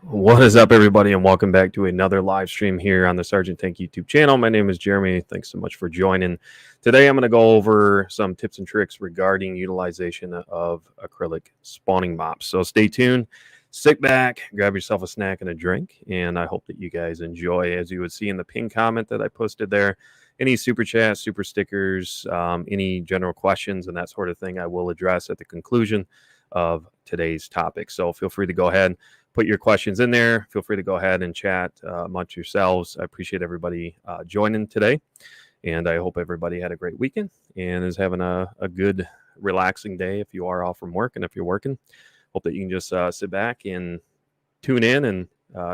What is up, everybody, and welcome back to another live stream here on the Sergeant Tank YouTube channel. My name is Jeremy. Thanks so much for joining. Today, I'm going to go over some tips and tricks regarding utilization of acrylic spawning mops. So stay tuned, sit back, grab yourself a snack and a drink, and I hope that you guys enjoy. As you would see in the pinned comment that I posted there, any super chats, super stickers, any general questions and that sort of thing, I will address at the conclusion of today's topic. So feel free to go ahead, put your questions in there. Feel free to go ahead and chat amongst yourselves. I appreciate everybody joining today, and I hope everybody had a great weekend and is having a good, relaxing day if you are off from work. And if you're working, hope that you can just sit back and tune in and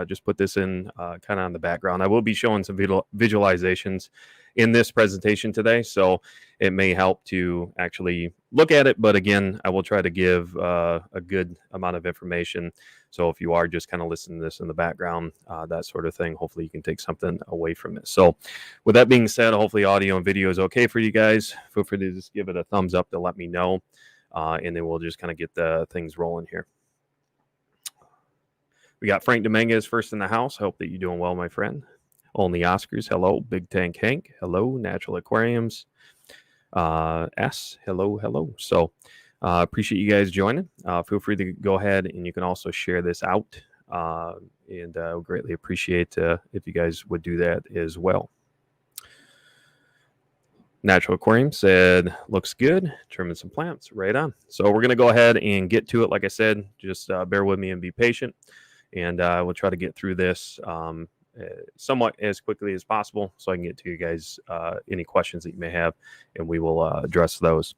just put this in kind of on the background. I will be showing some visualizations in this presentation today, so it may help to actually look at it. But again, I will try to give a good amount of information. So if you are just kind of listening to this in the background, that sort of thing, hopefully you can take something away from it. So with that being said, hopefully audio and video is okay for you guys. Feel free to just give it a thumbs up to let me know. And then we'll just kind of get the things rolling here. We got Frank Dominguez first in the house. Hope that you're doing well, my friend. Only Oscars, hello. Big Tank Hank, hello. Natural Aquariums, S, hello. So appreciate you guys joining. Feel free to go ahead and you can also share this out. And I would greatly appreciate if you guys would do that as well. Natural Aquarium said, looks good. Trimming some plants, right on. So we're going to go ahead and get to it. Like I said, just bear with me and be patient. And we'll try to get through this somewhat as quickly as possible so I can get to you guys any questions that you may have, and we will address those.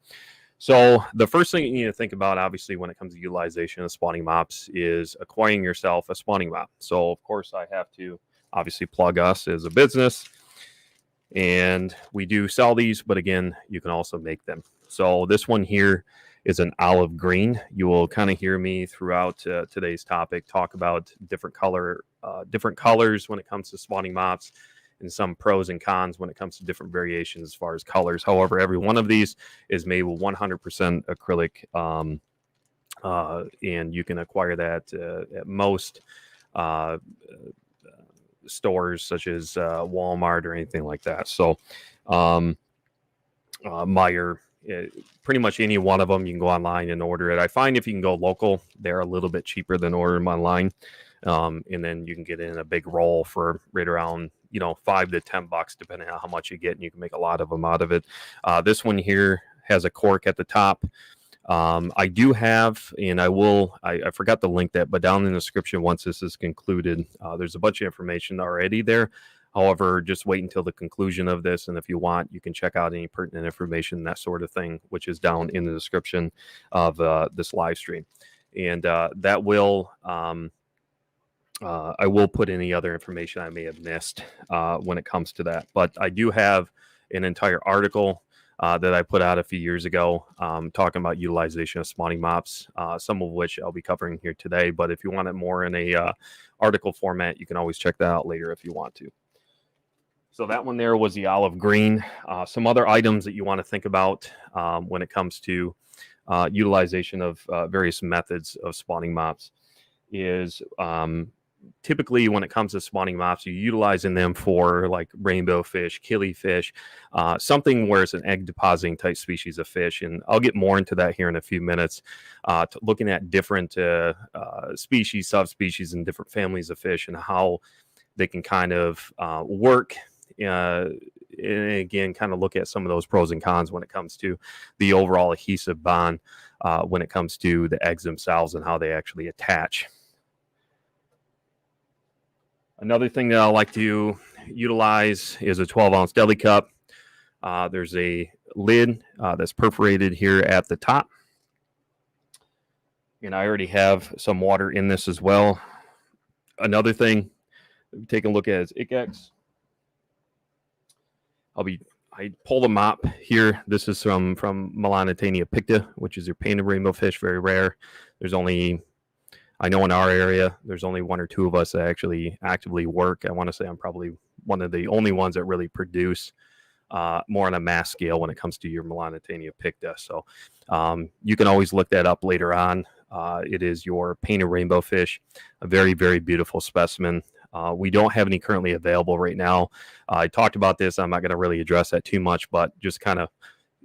So the first thing you need to think about, obviously, when it comes to utilization of spawning mops is acquiring yourself a spawning mop. So, of course, I have to obviously plug us as a business. And we do sell these, but again, you can also make them. So this one here is an olive green. You will kind of hear me throughout today's topic talk about different colors when it comes to spawning mops, and some pros and cons when it comes to different variations as far as colors. However, every one of these is made with 100% acrylic, and you can acquire that at most stores such as Walmart or anything like that. So Meyer, pretty much any one of them, you can go online and order it. I find if you can go local, they're a little bit cheaper than ordering them online. And then you can get in a big roll for right around, $5 to $10, depending on how much you get, and you can make a lot of them out of it. This one here has a cork at the top. I do have, and I forgot to link that, but down in the description, once this is concluded, there's a bunch of information already there. However, just wait until the conclusion of this, and if you want, you can check out any pertinent information, that sort of thing, which is down in the description of this live stream. And that will, I will put any other information I may have missed when it comes to that. But I do have an entire article that I put out a few years ago talking about utilization of spawning mops, some of which I'll be covering here today. But if you want it more in a article format, you can always check that out later if you want to. So that one there was the olive green. Some other items that you want to think about when it comes to utilization of various methods of spawning mops is typically when it comes to spawning mops, you're utilizing them for like rainbow fish, killifish, something where it's an egg depositing type species of fish. And I'll get more into that here in a few minutes, looking at different species, subspecies, and different families of fish and how they can kind of work. And again, kind of look at some of those pros and cons when it comes to the overall adhesive bond when it comes to the eggs themselves and how they actually attach. Another thing that I like to utilize is a 12-ounce deli cup. There's a lid that's perforated here at the top. And I already have some water in this as well. Another thing, take a look at is Icex. I pull the mop here. This is from Melanitania picta, which is your painted rainbow fish, very rare. There's only, I know in our area, there's only one or two of us that actually actively work. I want to say I'm probably one of the only ones that really produce more on a mass scale when it comes to your Melanitania picta. So you can always look that up later on. It is your painted rainbow fish, a very, very beautiful specimen. We don't have any currently available right now. I talked about this. I'm not going to really address that too much, but just kind of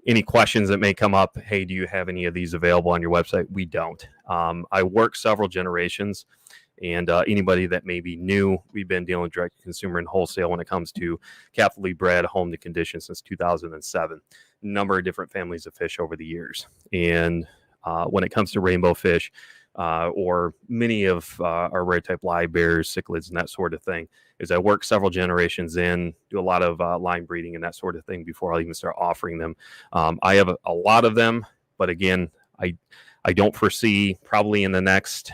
any questions that may come up. Hey, do you have any of these available on your website? We don't. I work several generations, and anybody that may be new, we've been dealing with direct to consumer and wholesale when it comes to captively bred home to condition since 2007. Number of different families of fish over the years. And when it comes to rainbow fish, or many of our rare type live bears, cichlids, and that sort of thing, is I work several generations in, do a lot of line breeding and that sort of thing before I even start offering them. I have a lot of them, but again, I don't foresee probably in the next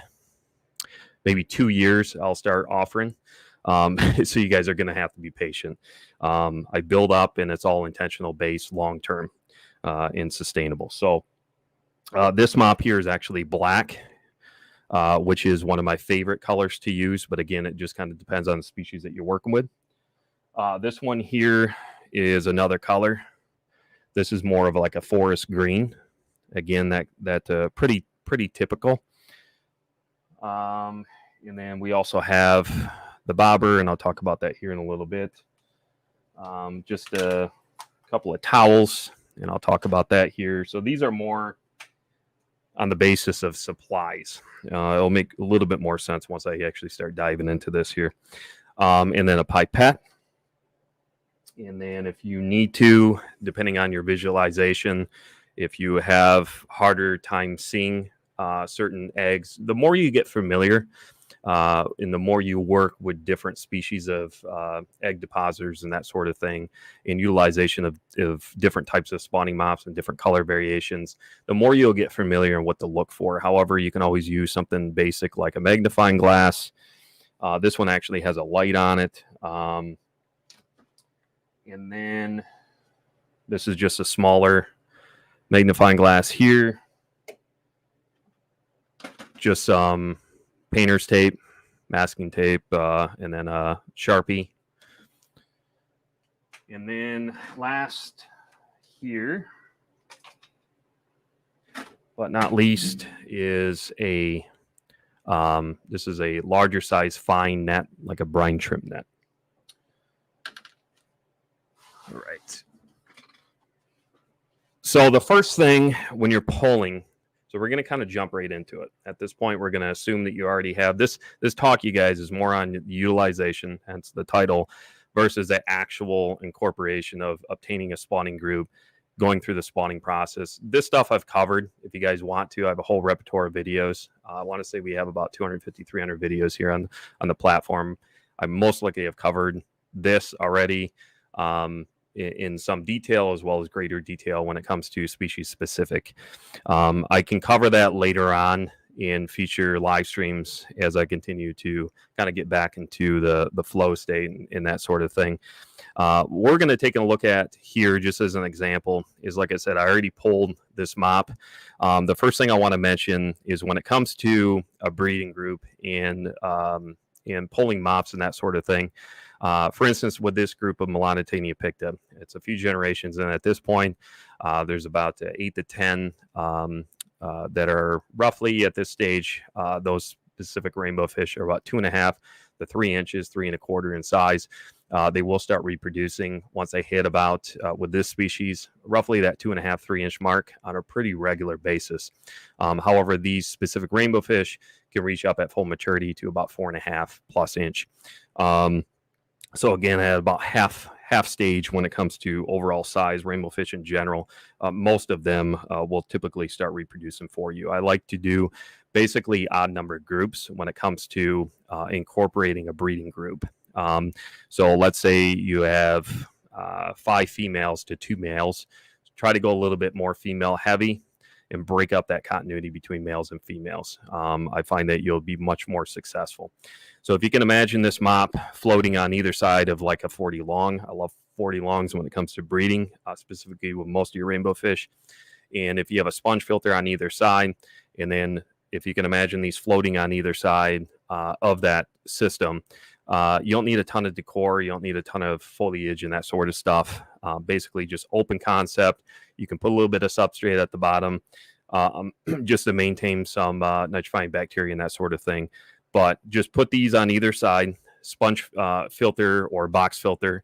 maybe 2 years I'll start offering. So you guys are going to have to be patient. I build up, and it's all intentional based, long term, and sustainable. So this mop here is actually black, which is one of my favorite colors to use. But again, it just kind of depends on the species that you're working with. This one here is another color. This is more of like a forest green. Again, that pretty typical. And then we also have the bobber, and I'll talk about that here in a little bit. Just a couple of towels, and I'll talk about that here. So these are more on the basis of supplies. It'll make a little bit more sense once I actually start diving into this here. And then a pipette. And then if you need to, depending on your visualization, if you have harder time seeing certain eggs, the more you get familiar, and the more you work with different species of egg depositors and that sort of thing, and utilization of different types of spawning mops and different color variations, the more you'll get familiar and what to look for. However, you can always use something basic like a magnifying glass. This one actually has a light on it. And then this is just a smaller magnifying glass here. Just some painter's tape, masking tape, and then a Sharpie. And then last here, but not least, is this is a larger size fine net, like a brine shrimp net. All right. So the first thing when you're pulling, so we're going to kind of jump right into it. At this point, we're going to assume that you already have this talk, you guys, is more on utilization, hence the title, versus the actual incorporation of obtaining a spawning group, going through the spawning process. This stuff I've covered. If you guys want to, I have a whole repertoire of videos. I want to say we have about 250, 300 videos here on the platform. I most likely have covered this already in some detail, as well as greater detail when it comes to species specific. I can cover that later on in future live streams as I continue to kind of get back into the flow state and that sort of thing. We're going to take a look at here, just as an example, is, like I said, I already pulled this mop. The first thing I want to mention is when it comes to a breeding group and pulling mops and that sort of thing. For instance, with this group of Melanotaenia picta, it's a few generations, and at this point, there's about 8 to 10 that are roughly at this stage. Those specific rainbow fish are about 2.5 to 3 inches, 3 1/4 in size. They will start reproducing once they hit about, with this species, roughly that 2.5, 3 inch mark on a pretty regular basis. However, these specific rainbow fish can reach up at full maturity to about 4.5 plus inch. So again, at about half stage when it comes to overall size, rainbow fish in general, most of them will typically start reproducing for you. I like to do basically odd numbered groups when it comes to incorporating a breeding group. So let's say you have 5 females to 2 males. Try to go a little bit more female heavy and break up that continuity between males and females. I find that you'll be much more successful. So if you can imagine this mop floating on either side of like a 40 long, I love 40 longs when it comes to breeding, specifically with most of your rainbow fish. And if you have a sponge filter on either side, and then if you can imagine these floating on either side of that system, you don't need a ton of decor. You don't need a ton of foliage and that sort of stuff. Basically just open concept. You can put a little bit of substrate at the bottom. just to maintain some nitrifying bacteria and that sort of thing. But just put these on either side, sponge filter or box filter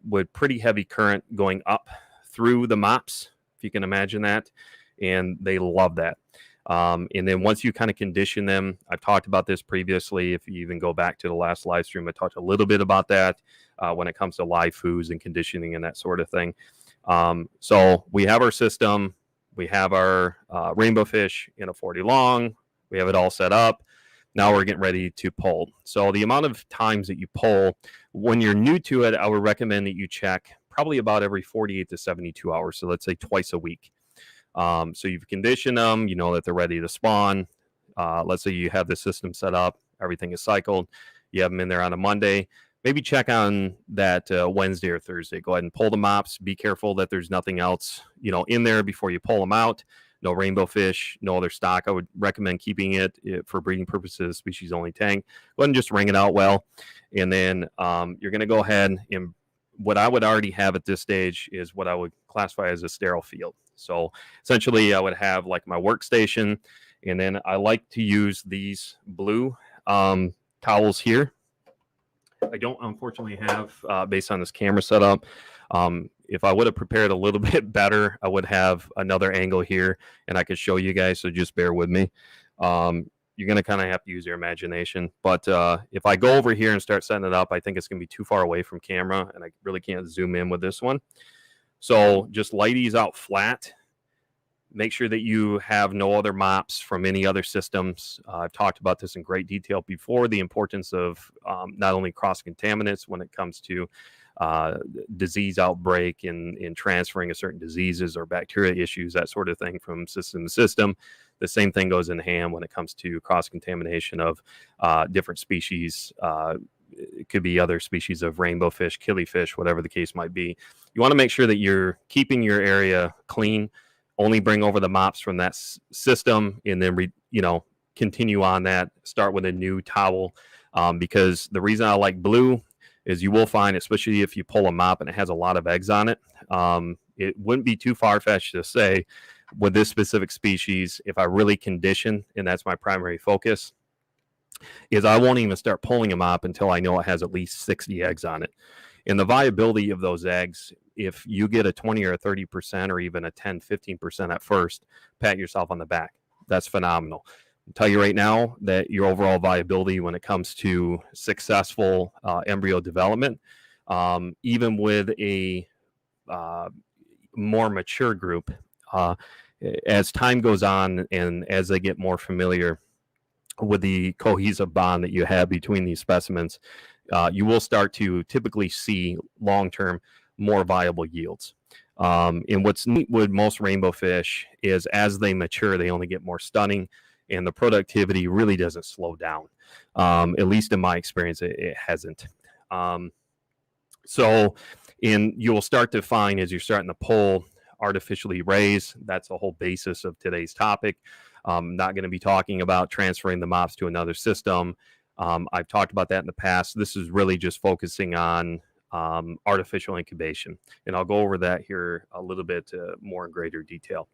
with pretty heavy current going up through the mops, if you can imagine that. And they love that. And then once you kind of condition them, I've talked about this previously. If you even go back to the last live stream, I talked a little bit about that when it comes to live foods and conditioning and that sort of thing. So we have our system. We have our rainbow fish in a 40 long. We have it all set up. Now we're getting ready to pull. So the amount of times that you pull, when you're new to it, I would recommend that you check probably about every 48 to 72 hours. So let's say twice a week. So you've conditioned them, you know that they're ready to spawn. Let's say you have the system set up, everything is cycled. You have them in there on a Monday. Maybe check on that Wednesday or Thursday. Go ahead and pull the mops. Be careful that there's nothing else, you know, in there before you pull them out. No rainbow fish, no other stock. I would recommend keeping it for breeding purposes, species only tank. Go ahead and just wring it out well. And then you're going to go ahead and what I would already have at this stage is what I would classify as a sterile field. So essentially I would have like my workstation, and then I like to use these blue towels here. I don't unfortunately have, based on this camera setup, if I would have prepared a little bit better, I would have another angle here and I could show you guys, so just bear with me. You're going to kind of have to use your imagination. But if I go over here and start setting it up, I think it's going to be too far away from camera, and I really can't zoom in with this one. So just lay these out flat. Make sure that you have no other mops from any other systems. I've talked about this in great detail before, the importance of not only cross-contaminants when it comes to disease outbreak and transferring of certain diseases or bacteria issues, that sort of thing from system to system. The same thing goes in hand when it comes to cross-contamination of different species. It could be other species of rainbow fish, killifish, whatever the case might be. You want to make sure that you're keeping your area clean. Only bring over the mops from that system, and then continue on that. Start with a new towel, because the reason I like blue is you will find, especially if you pull a mop and it has a lot of eggs on it, it wouldn't be too far-fetched to say with this specific species, if I really condition, and that's my primary focus, is I won't even start pulling a mop until I know it has at least 60 eggs on it. And the viability of those eggs, if you get a 20 or a 30% or even a 10, 15% at first, pat yourself on the back. That's phenomenal. I'll tell you right now that your overall viability when it comes to successful embryo development, even with a more mature group, as time goes on and as they get more familiar with the cohesive bond that you have between these specimens, you will start to typically see long-term more viable yields. And what's neat with most rainbow fish is as they mature, they only get more stunning, and the productivity really doesn't slow down. At least in my experience, it hasn't. So you will start to find as you're starting to pull artificially raise, that's the whole basis of today's topic. I'm not going to be talking about transferring the mops to another system. I've talked about that in the past. This is really just focusing on artificial incubation, and I'll go over that here a little bit more in greater detail.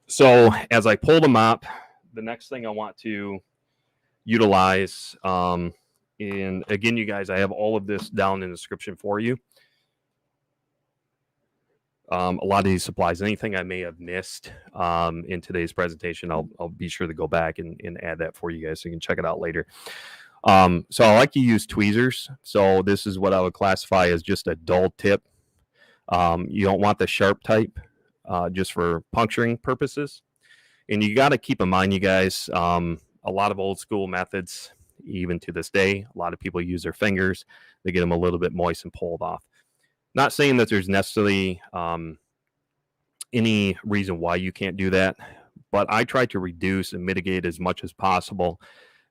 So as I pull the mop, the next thing I want to utilize, and again, you guys, I have all of this down in the description for you. A lot of these supplies, anything I may have missed in today's presentation, I'll be sure to go back and add that for you guys so you can check it out later. So I like to use tweezers. So this is what I would classify as just a dull tip. You don't want the sharp type, just for puncturing purposes. And you got to keep in mind, you guys, a lot of old school methods, even to this day, a lot of people use their fingers. They get them a little bit moist and pulled off. Not saying that there's necessarily any reason why you can't do that, but I try to reduce and mitigate as much as possible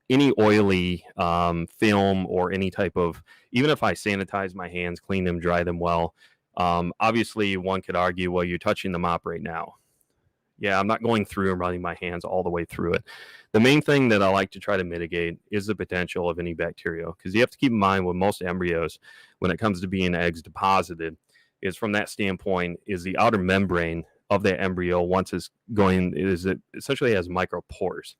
any oily film or any type of, even if I sanitize my hands, clean them, dry them well. Obviously, one could argue, well, you're touching the mop right now. Yeah, I'm not going through and running my hands all the way through it. The main thing that I like to try to mitigate is the potential of any bacteria, because you have to keep in mind with most embryos, when it comes to being eggs deposited, is from that standpoint, is the outer membrane of the embryo, once it's going, is it essentially has micropores,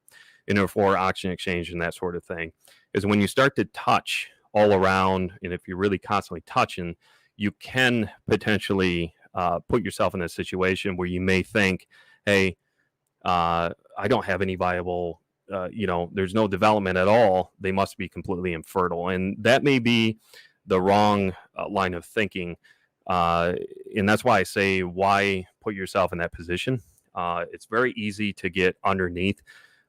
for oxygen exchange and that sort of thing, is when you start to touch all around, and if you're really constantly touching, you can potentially put yourself in a situation where you may think, hey, I don't have any viable, there's no development at all. They must be completely infertile. And that may be the wrong line of thinking. And that's why I say, why put yourself in that position? It's very easy to get underneath.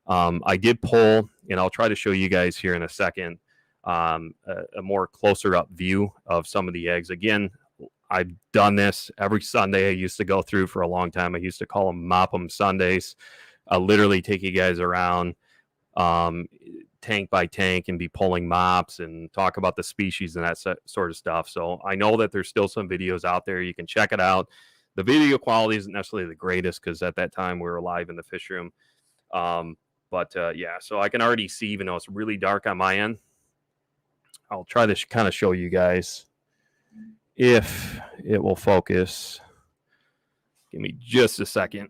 I did pull, and I'll try to show you guys here in a second, a more closer up view of some of the eggs. Again, I've done this every Sunday. I used to go through for a long time. I used to call them Mop 'em Sundays. I literally take you guys around tank by tank and be pulling mops and talk about the species and that sort of stuff. So I know that there's still some videos out there. You can check it out. The video quality isn't necessarily the greatest because at that time we were live in the fish room. Yeah, so I can already see, even though it's really dark on my end, I'll try to kind of show you guys if it will focus. Give me just a second.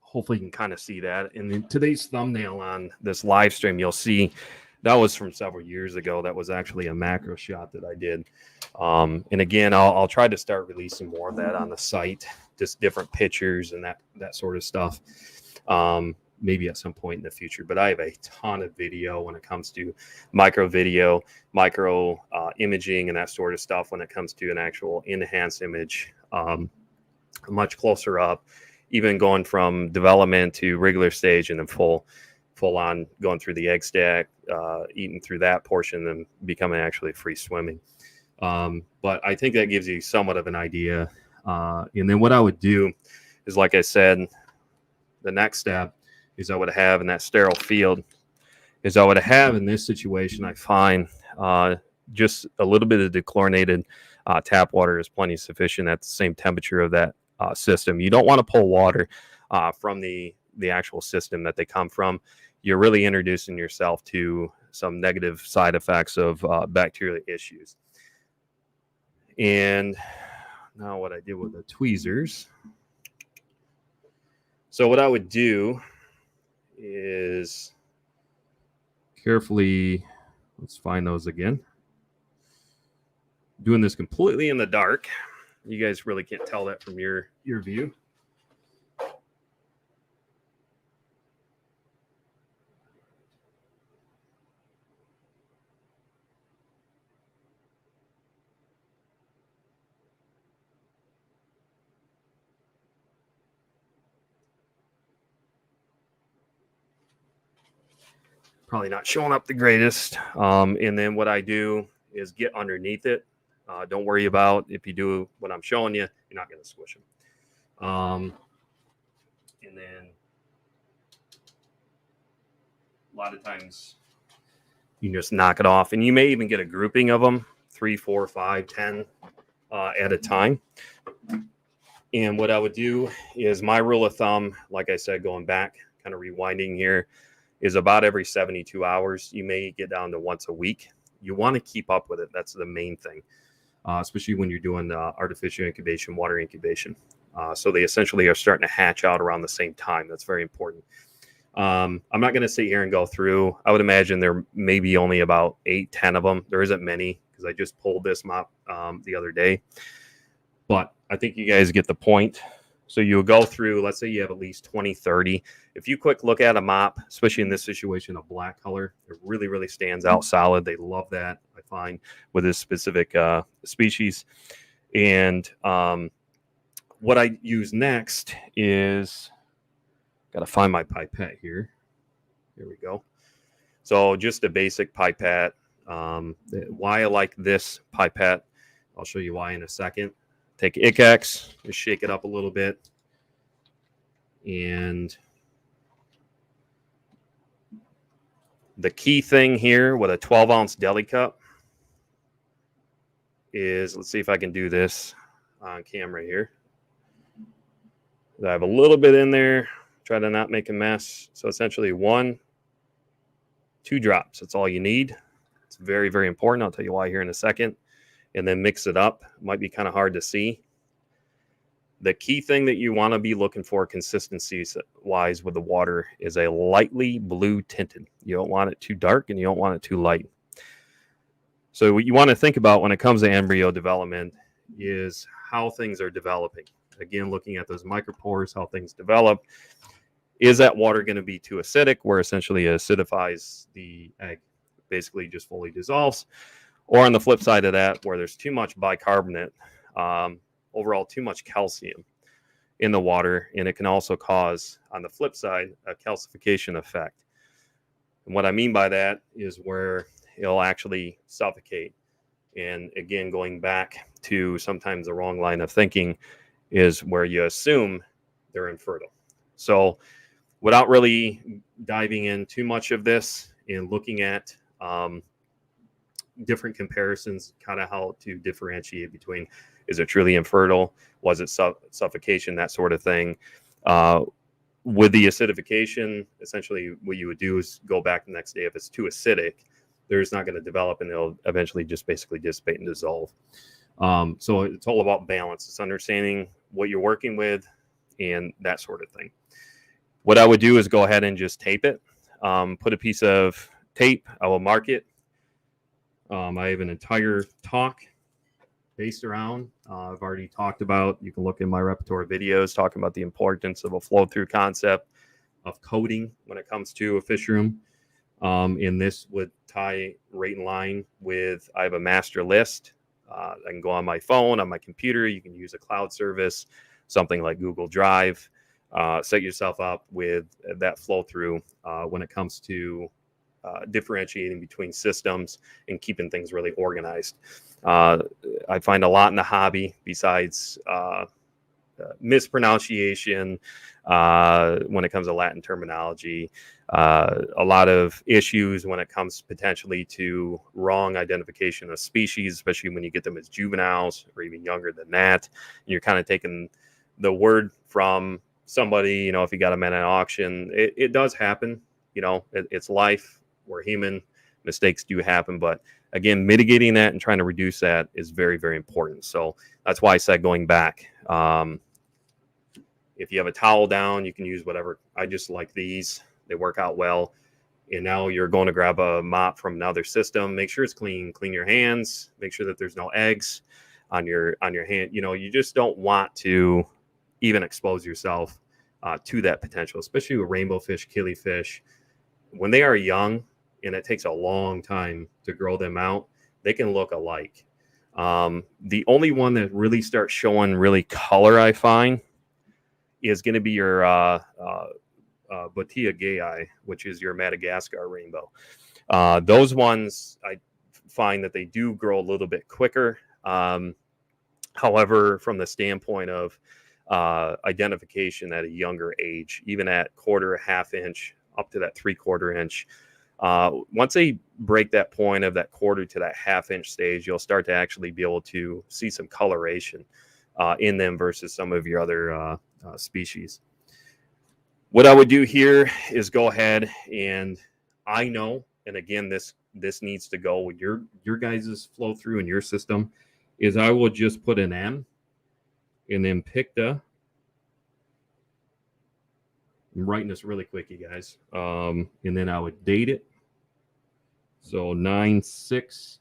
Hopefully you can kind of see that. And in today's thumbnail on this live stream, you'll see that was from several years ago. That was actually a macro shot that I did. And again, I'll try to start releasing more of that on the site, just different pictures and that sort of stuff. Maybe at some point in the future, but I have a ton of video when it comes to micro video, micro imaging and that sort of stuff. When it comes to an actual enhanced image, much closer up, even going from development to regular stage and then full on going through the egg stack, eating through that portion and becoming actually free swimming. But I think that gives you somewhat of an idea. And then what I would do is, like I said, the next step is I would have in that sterile field is I would have in this situation, I find just a little bit of dechlorinated tap water is plenty sufficient at the same temperature of that system. You don't want to pull water from the actual system that they come from. You're really introducing yourself to some negative side effects of bacterial issues. And now what I did with the tweezers. So what I would do is carefully, let's find those again. Doing this completely in the dark. You guys really can't tell that from your view. Probably not showing up the greatest. And then what I do is get underneath it. Don't worry about if you do what I'm showing you, you're not going to squish them. And then a lot of times you can just knock it off, and you may even get a grouping of them, 3, 4, 5, 10 at a time. And what I would do is my rule of thumb, like I said, going back, kind of rewinding here, is about every 72 hours. You may get down to once a week. You want to keep up with it. That's the main thing, especially when you're doing artificial incubation, water incubation. So they essentially are starting to hatch out around the same time. That's very important. I'm not going to sit here and go through. I would imagine there may be only about 8, 10 of them. There isn't many because I just pulled this mop the other day. But I think you guys get the point. So you'll go through, let's say you have at least 20, 30. If you quick look at a mop, especially in this situation, a black color, it really, really stands out solid. They love that, I find, with this specific species. And what I use next is, got to find my pipette here. Here we go. So just a basic pipette. Why I like this pipette, I'll show you why in a second. Take Icex, just shake it up a little bit. And the key thing here with a 12-ounce deli cup is, let's see if I can do this on camera here. I have a little bit in there, try to not make a mess. So essentially 1, 2 drops. That's all you need. It's very, very important. I'll tell you why here in a second. And then mix it up. It might be kind of hard to see. The key thing that you want to be looking for consistency-wise with the water is a lightly blue tinted. You don't want it too dark and you don't want it too light. So what you want to think about when it comes to embryo development is how things are developing. Again, looking at those micropores, how things develop. Is that water going to be too acidic, where essentially it acidifies the egg, basically just fully dissolves? Or on the flip side of that, where there's too much bicarbonate, overall too much calcium in the water, and it can also cause, on the flip side, a calcification effect. And what I mean by that is where it'll actually suffocate. And again, going back to sometimes the wrong line of thinking is where you assume they're infertile. So without really diving in too much of this and looking at different comparisons, kind of how to differentiate between, is it truly infertile? Was it suffocation? That sort of thing. With the acidification, essentially what you would do is go back the next day. If it's too acidic, there's not going to develop and it'll eventually just basically dissipate and dissolve. So it's all about balance. It's understanding what you're working with and that sort of thing. What I would do is go ahead and just tape it. Put a piece of tape. I will mark it. I have an entire talk based around. I've already talked about, you can look in my repertoire videos talking about the importance of a flow-through concept of coding when it comes to a fish room. And this would tie right in line with, I have a master list. I can go on my phone, on my computer. You can use a cloud service, something like Google Drive. Set yourself up with that flow through when it comes to differentiating between systems and keeping things really organized. I find a lot in the hobby besides mispronunciation when it comes to Latin terminology, a lot of issues when it comes potentially to wrong identification of species, especially when you get them as juveniles or even younger than that. And you're kind of taking the word from somebody, you know, if you got them at an auction. It does happen, you know, it's life. We're human. Mistakes do happen, but again, mitigating that and trying to reduce that is very, very important. So that's why I said going back. If you have a towel down, you can use whatever. I just like these. They work out well. And now you're going to grab a mop from another system. Make sure it's clean. Clean your hands. Make sure that there's no eggs on your hand. You know, you just don't want to even expose yourself to that potential, especially with rainbow fish, killifish. When they are young, and it takes a long time to grow them out, they can look alike. The only one that really starts showing really color, I find, is going to be your Botia gayi, which is your Madagascar rainbow. Those ones, I find that they do grow a little bit quicker. However, from the standpoint of identification at a younger age, even at quarter, half inch, up to that 3/4 inch, once they break that point of that quarter to that half inch stage, you'll start to actually be able to see some coloration in them versus some of your other species. What I would do here is go ahead and I know, and again, this needs to go with your guys' flow through in your system, is I will just put an M and then pick I'm writing this really quick, you guys. And then I would date it. So 9/6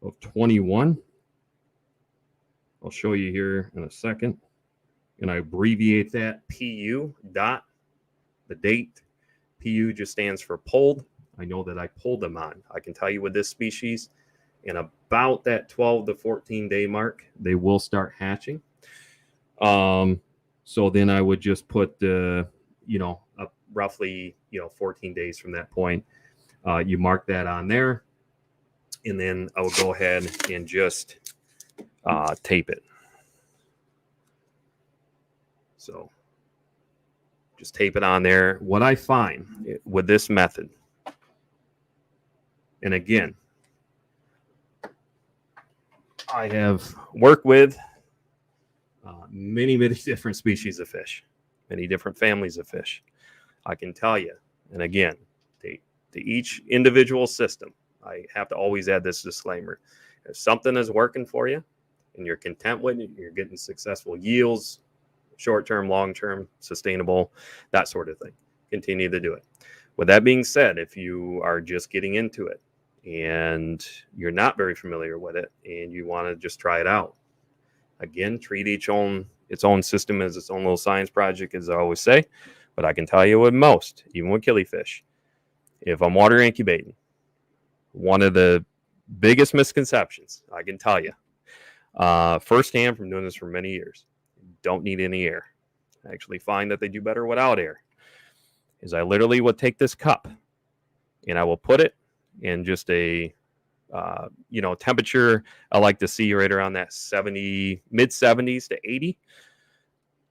of 21. I'll show you here in a second. And I abbreviate that PU dot, the date. PU just stands for pulled. I know that I pulled them on. I can tell you with this species, in about that 12 to 14 day mark, they will start hatching. So then I would just put roughly 14 days from that point. You mark that on there, and then I will go ahead and just tape it. So Just tape it on there. What I find with this method, and again, I have worked with many different species of fish, many different families of fish. I can tell you, and again, to each individual system, I have to always add this disclaimer. If something is working for you and you're content with it, you're getting successful yields, short-term, long-term, sustainable, that sort of thing, continue to do it. With that being said, if you are just getting into it and you're not very familiar with it and you want to just try it out, again, treat its own system as its own little science project, as I always say. But I can tell you with most, even with killifish, if I'm water incubating, one of the biggest misconceptions I can tell you firsthand from doing this for many years, don't need any air. I actually find that they do better without air. Is I literally would take this cup and I will put it in just a temperature I like to see right around that mid 70s to 80,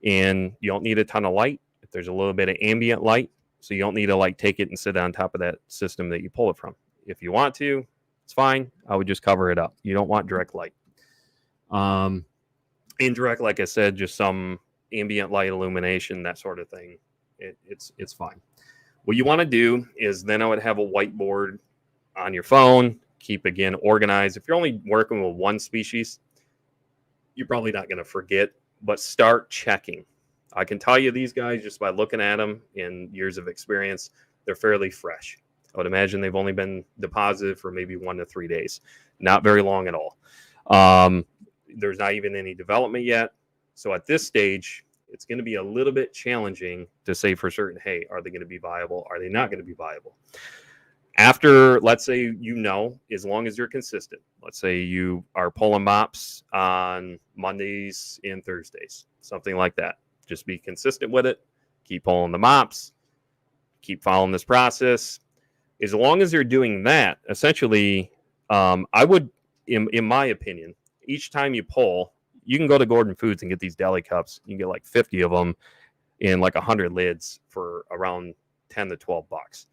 and you don't need a ton of light. If there's a little bit of ambient light, so you don't need to like take it and sit on top of that system that you pull it from. If you want to, it's fine. I would just cover it up. You don't want direct light. Indirect, like I said, just some ambient light illumination, that sort of thing. It's fine. What you want to do is then I would have a whiteboard on your phone. Keep, again, organized. If you're only working with one species, you're probably not going to forget, but start checking. I can tell you these guys, just by looking at them in years of experience, they're fairly fresh. I would imagine they've only been deposited for maybe 1 to 3 days. Not very long at all. There's not even any development yet. So at this stage, it's going to be a little bit challenging to say for certain, hey, are they going to be viable? Are they not going to be viable? After, let's say, as long as you're consistent, let's say you are pulling mops on Mondays and Thursdays, something like that. Just be consistent with it. Keep pulling the mops. Keep following this process. As long as you're doing that, essentially, I would, in my opinion, each time you pull, you can go to Gordon Foods and get these deli cups. You can get like 50 of them in like 100 lids for around 10 to 12 bucks.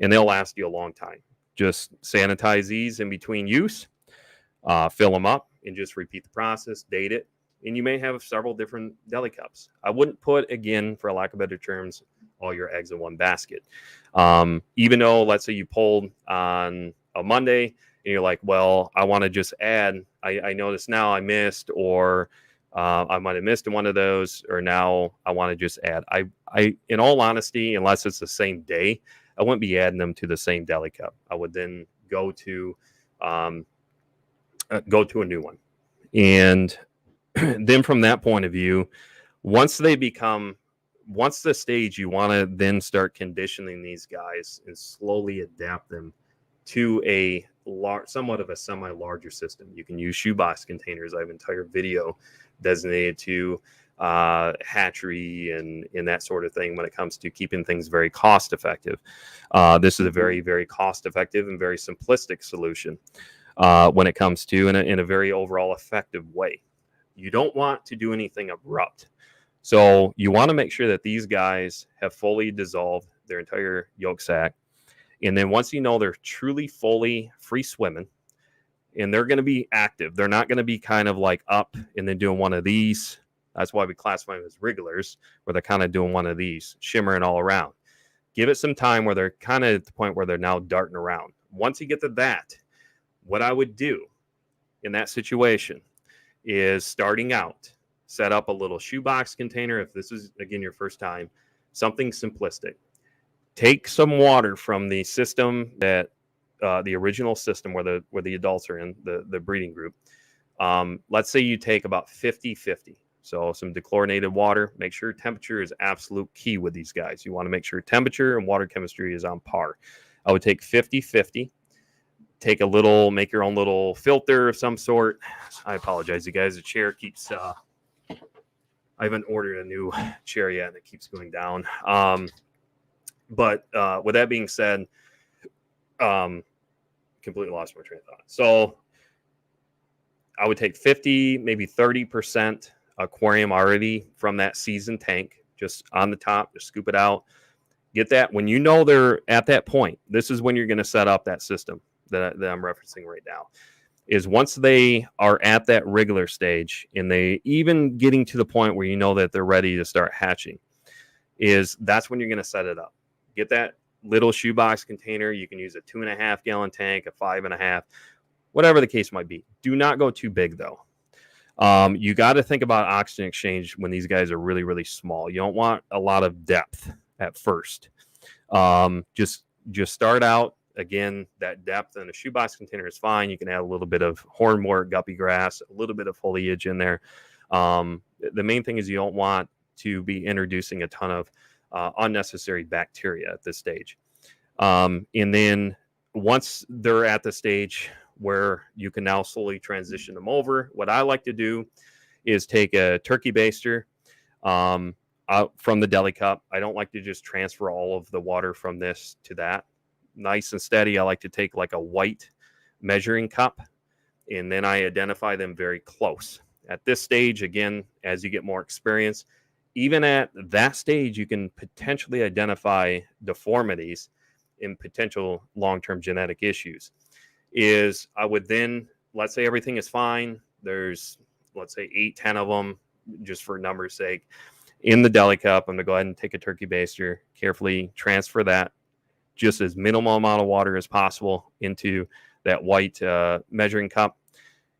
And they'll last you a long time. Just sanitize these in between use, fill them up, and just repeat the process, date it. And you may have several different deli cups. I wouldn't put, again, for lack of better terms, all your eggs in one basket. Even though, let's say you pulled on a Monday and you're like, well, I want to just add, I noticed now I missed, or I might have missed one of those, or now I want to just add. I, in all honesty, unless it's the same day, I wouldn't be adding them to the same deli cup. I would then go to a new one. And then from that point of view, once the stage, you want to then start conditioning these guys and slowly adapt them to a somewhat of a semi-larger system. You can use shoebox containers. I have an entire video designated to hatchery and that sort of thing when it comes to keeping things very cost effective. This is a very, very cost effective and very simplistic solution when it comes to in a very overall effective way. You don't want to do anything abrupt. So you want to make sure that these guys have fully dissolved their entire yolk sac. And then once you know they're truly fully free swimming, and they're going to be active, they're not going to be kind of like up and then doing one of these. That's why we classify them as wrigglers, where they're kind of doing one of these, shimmering all around. Give it some time where they're kind of at the point where they're now darting around. Once you get to that, what I would do in that situation is, starting out, set up a little shoebox container. If this is, again, your first time, something simplistic. Take some water from the system that the original system where the adults are in, the breeding group. Let's say you take about 50-50. So some dechlorinated water. Make sure temperature is absolute key with these guys. You want to make sure temperature and water chemistry is on par. I would take 50-50. Take a little, make your own little filter of some sort. I apologize, you guys. The chair keeps, I haven't ordered a new chair yet, and it keeps going down. But with that being said, completely lost my train of thought. So I would take 50, maybe 30% aquarium already from that seasoned tank. just on the top, just scoop it out. Get that. When you know they're at that point, this is when you're going to set up that system that I'm referencing right now. Is once they are at that wriggler stage and they even getting to the point where you know that they're ready to start hatching, that's when you're going to set it up. Get that little shoebox container. You can use a 2.5 gallon tank, a 5.5, whatever the case might be. Do not go too big though. You got to think about oxygen exchange when these guys are really, really small. You don't want a lot of depth at first. Just start out. Again, that depth in a shoebox container is fine. You can add a little bit of hornwort, guppy grass, a little bit of foliage in there. The main thing is you don't want to be introducing a ton of unnecessary bacteria at this stage. And then once they're at the stage where you can now slowly transition them over, what I like to do is take a turkey baster out from the deli cup. I don't like to just transfer all of the water from this to that. Nice and steady. I like to take like a white measuring cup, and then I identify them very close. At this stage, again, as you get more experience, even at that stage, you can potentially identify deformities and potential long-term genetic issues. I would then, let's say everything is fine. There's, let's say 8-10 of them, just for numbers' sake, in the deli cup. I'm going to go ahead and take a turkey baster, carefully transfer that just as minimal amount of water as possible into that white measuring cup.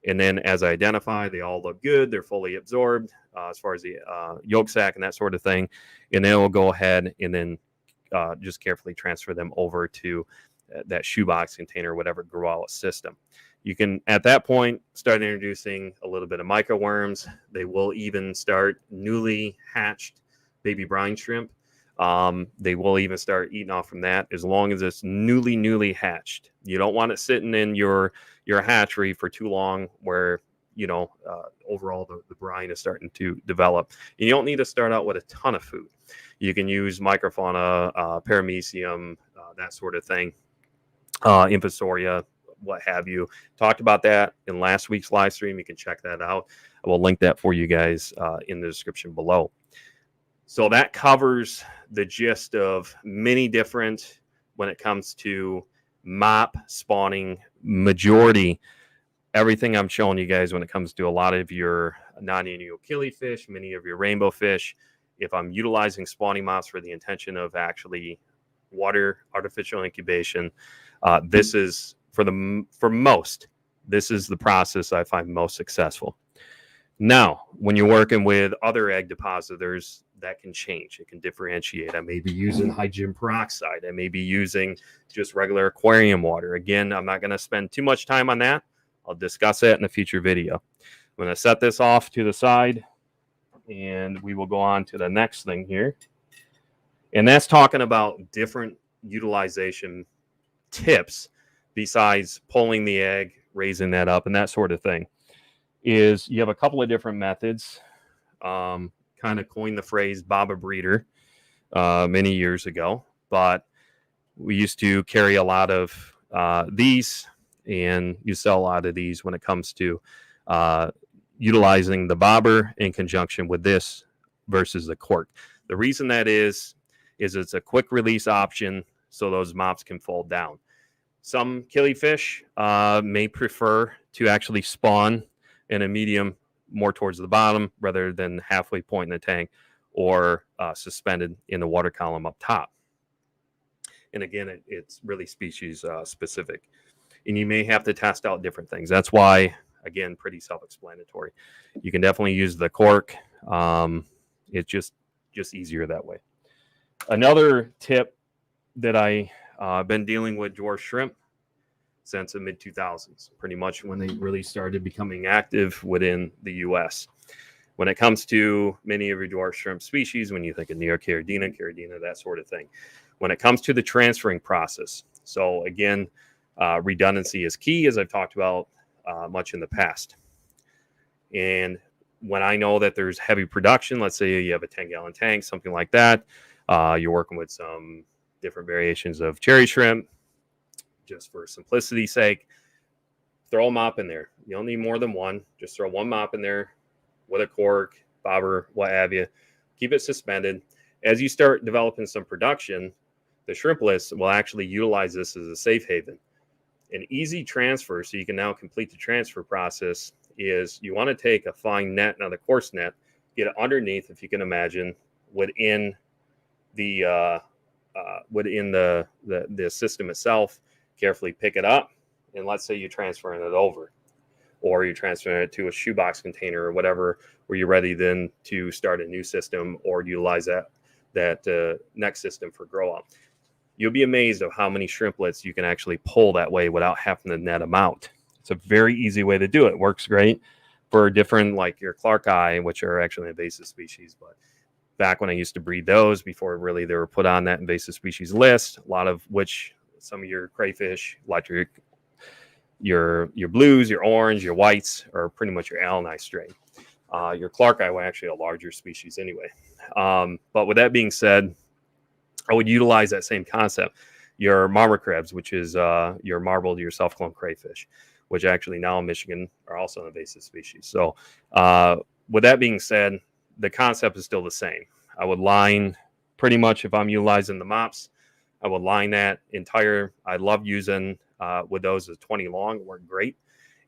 And then as I identify, they all look good. They're fully absorbed as far as the yolk sac and that sort of thing. And then we'll go ahead and then just carefully transfer them over to that shoebox container, whatever grow out system. You can, at that point, start introducing a little bit of microworms. They will even start newly hatched baby brine shrimp. They will even start eating off from that as long as it's newly hatched. You don't want it sitting in your hatchery for too long where, overall the brine is starting to develop. And you don't need to start out with a ton of food. You can use microfauna, paramecium, that sort of thing, infusoria, what have you. Talked about that in last week's live stream. You can check that out. I will link that for you guys in the description below. So that covers the gist of many different, when it comes to mop spawning, majority, everything I'm showing you guys when it comes to a lot of your non-annual killifish, many of your rainbow fish. If I'm utilizing spawning mops for the intention of actually water artificial incubation, this is for most, this is the process I find most successful. Now, when you're working with other egg depositors, that can change. It can differentiate. I may be using hydrogen peroxide. I may be using just regular aquarium water. Again, I'm not going to spend too much time on that. I'll discuss that in a future video. I'm going to set this off to the side, and we will go on to the next thing here. And that's talking about different utilization tips besides pulling the egg, raising that up, and that sort of thing. Is you have a couple of different methods. Kind of coined the phrase Baba breeder many years ago, but we used to carry a lot of these, and you sell a lot of these when it comes to utilizing the bobber in conjunction with this versus the cork. The reason that is it's a quick release option, so those mops can fold down. Some killifish may prefer to actually spawn in a medium more towards the bottom rather than halfway point in the tank or suspended in the water column up top. And again, it's really species specific. And you may have to test out different things. That's why, again, pretty self-explanatory. You can definitely use the cork. It's just easier that way. Another tip that I've been dealing with dwarf shrimp since the mid-2000s, pretty much when they really started becoming active within the U.S. When it comes to many of your dwarf shrimp species, when you think of Neocaridina, Caridina, that sort of thing, when it comes to the transferring process. So again, redundancy is key, as I've talked about much in the past. And when I know that there's heavy production, let's say you have a 10-gallon tank, something like that, you're working with some different variations of cherry shrimp, just for simplicity's sake, throw a mop in there. You don't need more than one. Just throw one mop in there with a cork, bobber, what have you. keep it suspended. As you start developing some production, the shrimplets will actually utilize this as a safe haven. An easy transfer, so you can now complete the transfer process, is you want to take a fine net, now the coarse net, get it underneath, if you can imagine, within the system itself, carefully pick it up, and let's say you're transferring it over, or you're transferring it to a shoebox container or whatever, where you're ready then to start a new system or utilize that next system for grow up. You'll be amazed of how many shrimplets you can actually pull that way without having to net them out. It's a very easy way to do it. It works great for different, like your Clark-eye, which are actually invasive species. But back when I used to breed those, before really they were put on that invasive species list, a lot of which some of your crayfish, like your blues, your orange, your whites, are pretty much your allanized strain. Your Clark-eye were actually a larger species anyway. But with that being said, I would utilize that same concept. Your marmor crabs, which is your marbled, your self-cloned crayfish, which actually now in Michigan are also an invasive species. So with that being said, the concept is still the same. I would line pretty much, if I'm utilizing the mops, I would line that entire. I love using with those as 20 long, work great.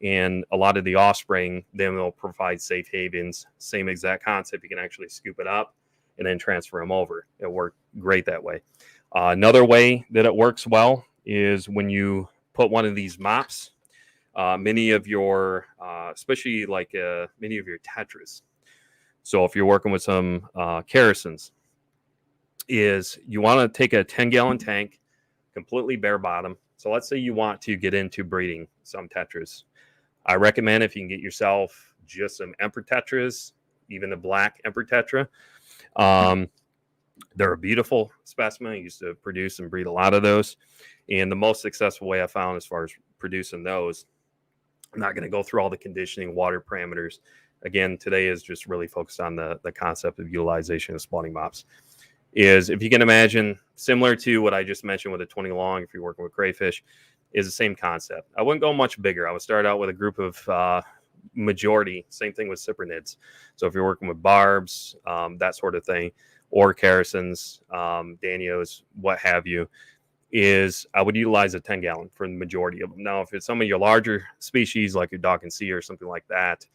And a lot of the offspring then will provide safe havens. Same exact concept. You can actually scoop it up and then transfer them over. It worked great that way. Another way that it works well is when you put one of these mops, many of your, especially like many of your tetras. So if you're working with some kerosins, is you want to take a 10-gallon tank, completely bare bottom. So let's say you want to get into breeding some tetras. I recommend if you can get yourself just some emperor tetras, even the black emperor tetra. They're a beautiful specimen. I used to produce and breed a lot of those. And the most successful way I found as far as producing those, I'm not going to go through all the conditioning, water parameters. Again, today is just really focused on the concept of utilization of spawning mops. Is, if you can imagine, similar to what I just mentioned with a 20 long, if you're working with crayfish, is the same concept. I wouldn't go much bigger. I would start out with a group of majority, same thing with cyprinids. So if you're working with barbs, that sort of thing, or kerosins, danios, what have you, is I would utilize a 10-gallon for the majority of them. Now, if it's some of your larger species like your dock and sea or something like that,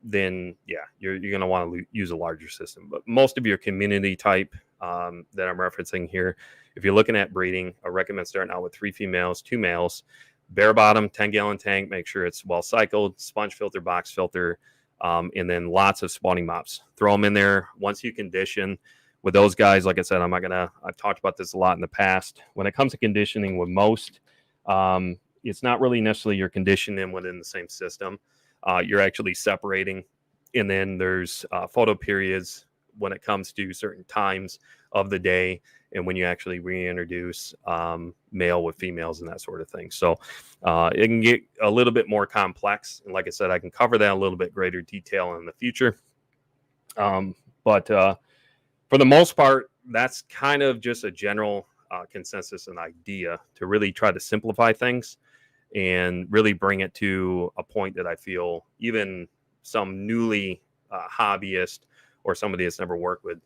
then yeah, you're going to want to use a larger system. But most of your community type that I'm referencing here, if you're looking at breeding, I recommend starting out with 3 females, 2 males, bare bottom, 10-gallon tank. Make sure it's well cycled, sponge filter, box filter, and then lots of spawning mops. Throw them in there. Once you condition with those guys, like I said, I've talked about this a lot in the past. When it comes to conditioning with most, it's not really necessarily you're conditioning within the same system. You're actually separating. And then there's photo periods when it comes to certain times of the day and when you actually reintroduce male with females and that sort of thing. So it can get a little bit more complex. And like I said, I can cover that a little bit greater detail in the future. But for the most part, that's kind of just a general consensus and idea to really try to simplify things and really bring it to a point that I feel even some newly hobbyist or somebody that's never worked with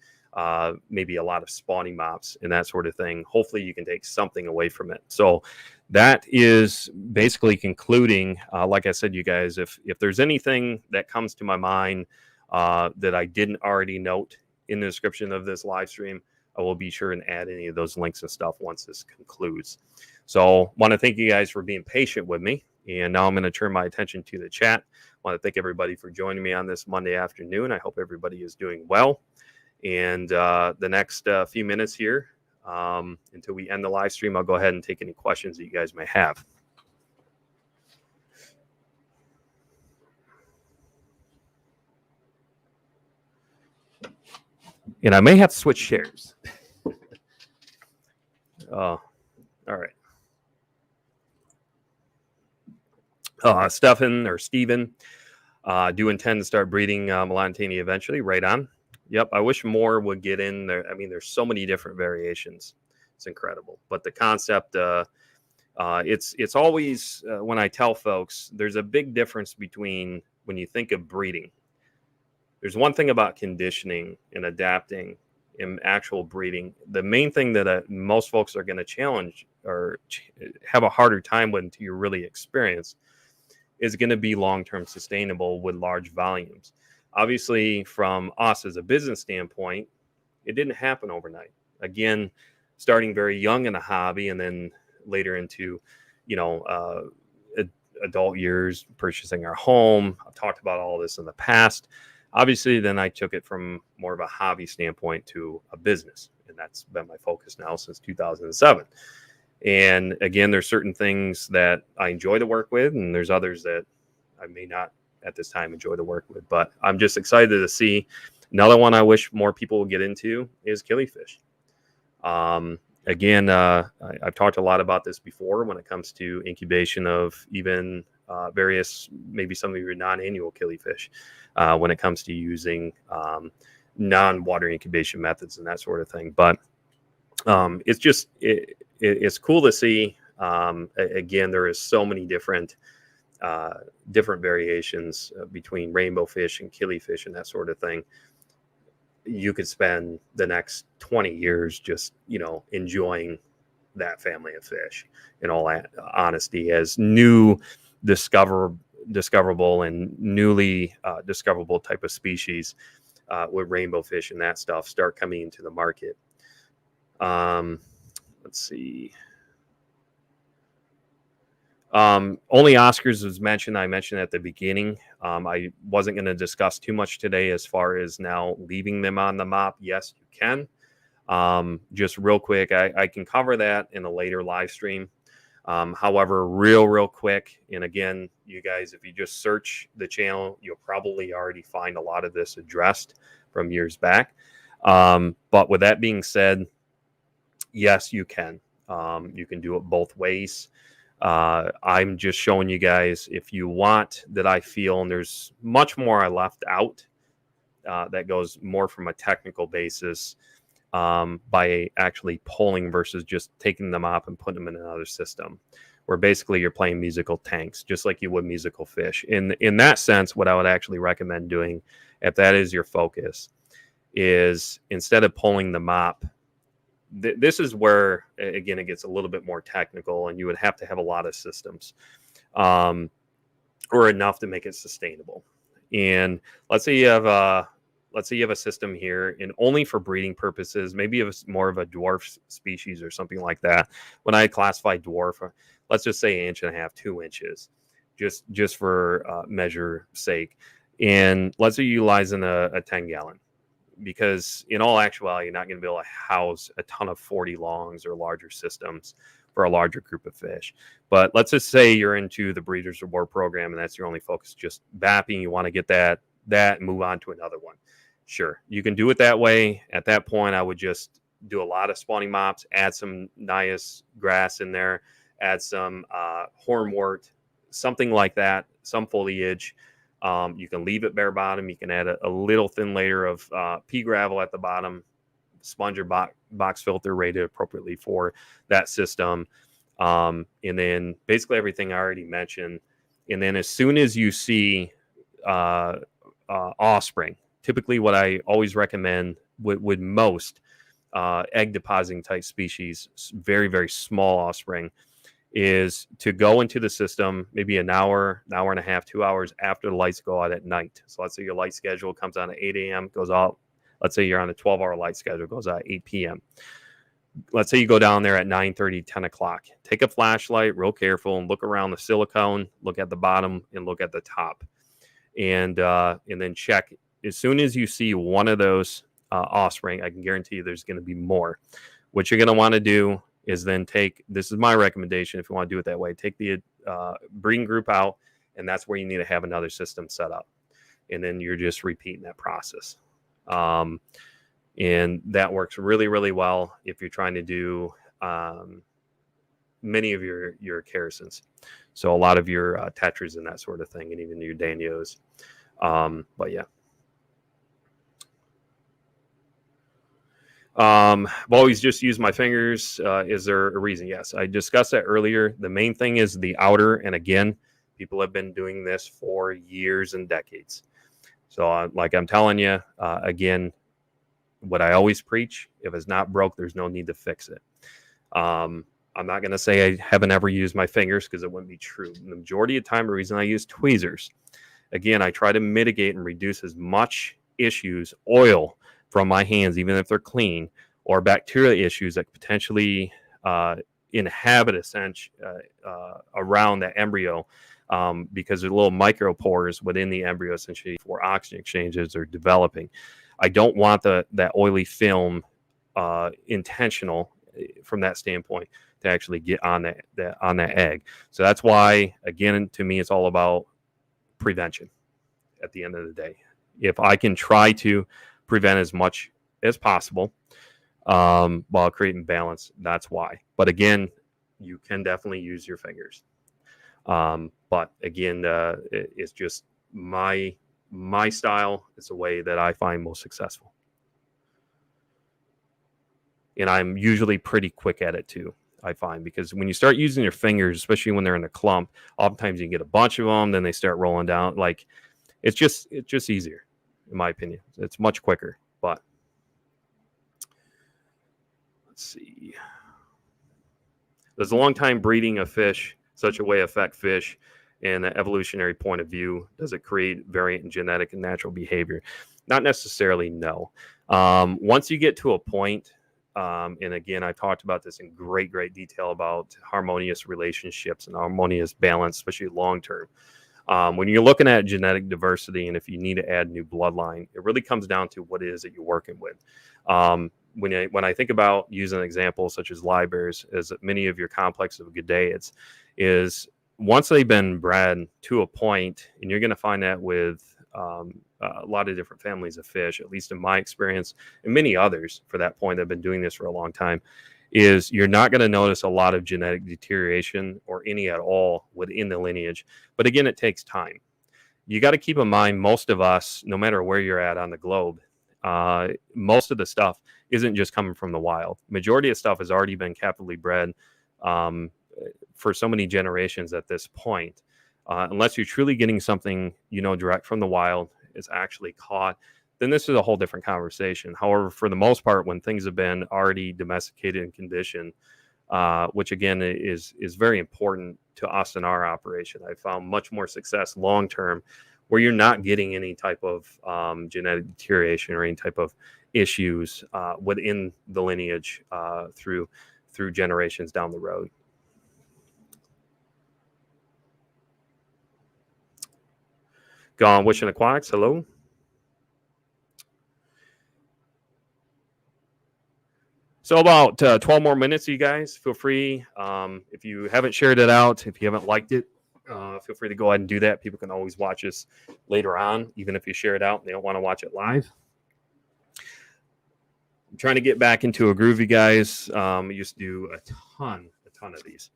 maybe a lot of spawning mops and that sort of thing. Hopefully you can take something away from it. So that is basically concluding. Like I said, you guys, if there's anything that comes to my mind that I didn't already note in the description of this live stream, I will be sure and add any of those links and stuff once this concludes. So want to thank you guys for being patient with me. And now I'm going to turn my attention to the chat. I want to thank everybody for joining me on this Monday afternoon. I hope everybody is doing well. And the next few minutes here, until we end the live stream, I'll go ahead and take any questions that you guys may have. And I may have to switch chairs. All right. Stephen, do intend to start breeding Melantania eventually. Right on. Yep. I wish more would get in there. I mean, there's so many different variations. It's incredible. But the concept, it's always, when I tell folks, there's a big difference between when you think of breeding. there's one thing about conditioning and adapting in actual breeding. The main thing that most folks are going to challenge or have a harder time with until you're really experienced is going to be long-term sustainable with large volumes. Obviously, from us as a business standpoint, it didn't happen overnight. Again, starting very young in a hobby and then later into, adult years, purchasing our home. I've talked about all this in the past. Obviously, then I took it from more of a hobby standpoint to a business, and that's been my focus now since 2007. And again, there's certain things that I enjoy to work with, and there's others that I may not at this time enjoy to work with. But I'm just excited to see. Another one I wish more people would get into is killifish. Again, I've talked a lot about this before when it comes to incubation of even various, maybe some of your non-annual killifish, when it comes to using non-water incubation methods and that sort of thing. But it's just, it's cool to see. Again, there is so many different variations between rainbow fish and killifish and that sort of thing. You could spend the next 20 years just, enjoying that family of fish, in all honesty, as new discoverable and newly discoverable type of species with rainbow fish and that stuff start coming into the market. Let's see. Only Oscars was mentioned. I mentioned at the beginning. I wasn't going to discuss too much today as far as now leaving them on the mop. Yes, you can. Just real quick, I can cover that in a later live stream. However, real quick, and again, you guys, if you just search the channel, you'll probably already find a lot of this addressed from years back. But with that being said, yes, you can. You can do it both ways. I'm just showing you guys, if you want, that I feel, and there's much more I left out that goes more from a technical basis, by actually pulling versus just taking them off and putting them in another system, where basically you're playing musical tanks, just like you would musical fish. In that sense, what I would actually recommend doing, if that is your focus, is instead of pulling the mop, this is where, again, it gets a little bit more technical, and you would have to have a lot of systems, or enough to make it sustainable. And let's say you have a system here, and only for breeding purposes, maybe it's more of a dwarf species or something like that. When I classify dwarf, let's just say 1.5 inches, 2 inches, just for measure sake. And let's say you're utilizing a 10-gallon. Because in all actuality, you're not going to be able to house a ton of 40 longs or larger systems for a larger group of fish. But let's just say you're into the Breeders Reward program and that's your only focus, just bapping. You want to get that and move on to another one. Sure, you can do it that way. At that point, I would just do a lot of spawning mops, add some nice grass in there, add some hornwort, something like that, some foliage. You can leave it bare bottom. You can add a little thin layer of pea gravel at the bottom, sponge or box filter rated appropriately for that system. And then basically everything I already mentioned. And then as soon as you see offspring, typically what I always recommend with most egg depositing type species, very, very small offspring, is to go into the system maybe an hour and a half, 2 hours after the lights go out at night. So let's say your light schedule comes on at 8 a.m., goes out. Let's say you're on a 12-hour light schedule, goes out at 8 p.m. Let's say you go down there at 9:30, 10 o'clock. Take a flashlight, real careful, and look around the silicone, look at the bottom, and look at the top. And then check. As soon as you see one of those offspring, I can guarantee you there's going to be more. What you're going to want to do is then this is my recommendation if you want to do it that way, take the breeding group out, and that's where you need to have another system set up. And then you're just repeating that process. And that works really, really well if you're trying to do many of your characins. So a lot of your tetras and that sort of thing, and even your danios. But yeah. I've always just used my fingers. Is there a reason? Yes, I discussed that earlier. The main thing is the outer, and again, people have been doing this for years and decades. So like I'm telling you, again, what I always preach, if it's not broke, there's no need to fix it. I'm not going to say I haven't ever used my fingers because it wouldn't be true. The majority of the time, the reason I use tweezers, again, I try to mitigate and reduce as much issues, oil from my hands, even if they're clean, or bacteria issues that potentially inhabit around the embryo, because there's little micropores within the embryo essentially for oxygen exchanges are developing. I don't want that oily film intentional from that standpoint to actually get on that egg. So that's why, again, to me, it's all about prevention at the end of the day. If I can try to prevent as much as possible while creating balance, that's why. But again, you can definitely use your fingers. But again, it's just my style. It's a way that I find most successful. And I'm usually pretty quick at it too, I find, because when you start using your fingers, especially when they're in a clump, oftentimes you can get a bunch of them, then they start rolling down. Like it's just easier, in my opinion. It's much quicker. But let's see. Does a long time breeding of fish such a way affect fish in an evolutionary point of view? Does it create variant in genetic and natural behavior? Not necessarily, no. Once you get to a point, and again, I talked about this in great detail about harmonious relationships and harmonious balance, especially long term. When you're looking at genetic diversity, and if you need to add new bloodline, it really comes down to what it is that you're working with. When I think about using an example such as live bears, as many of your complexes of G'daiids, is once they've been bred to a point, and you're going to find that with a lot of different families of fish, at least in my experience, and many others for that point that have been doing this for a long time, is you're not going to notice a lot of genetic deterioration or any at all within the lineage. But again, it takes time. You got to keep in mind, most of us, no matter where you're at on the globe, most of the stuff isn't just coming from the wild. Majority of stuff has already been captively bred for so many generations at this point. Unless you're truly getting something, direct from the wild, is actually caught, then this is a whole different conversation. However, for the most part, when things have been already domesticated and conditioned, which again is very important to us in our operation, I found much more success long term where you're not getting any type of genetic deterioration or any type of issues within the lineage through generations down the road. Gone Wishing Aquatics, hello. So about 12 more minutes, you guys. Feel free. If you haven't shared it out, if you haven't liked it, feel free to go ahead and do that. People can always watch this later on, even if you share it out and they don't want to watch it live. I'm trying to get back into a groove, you guys. I used to do a ton of these.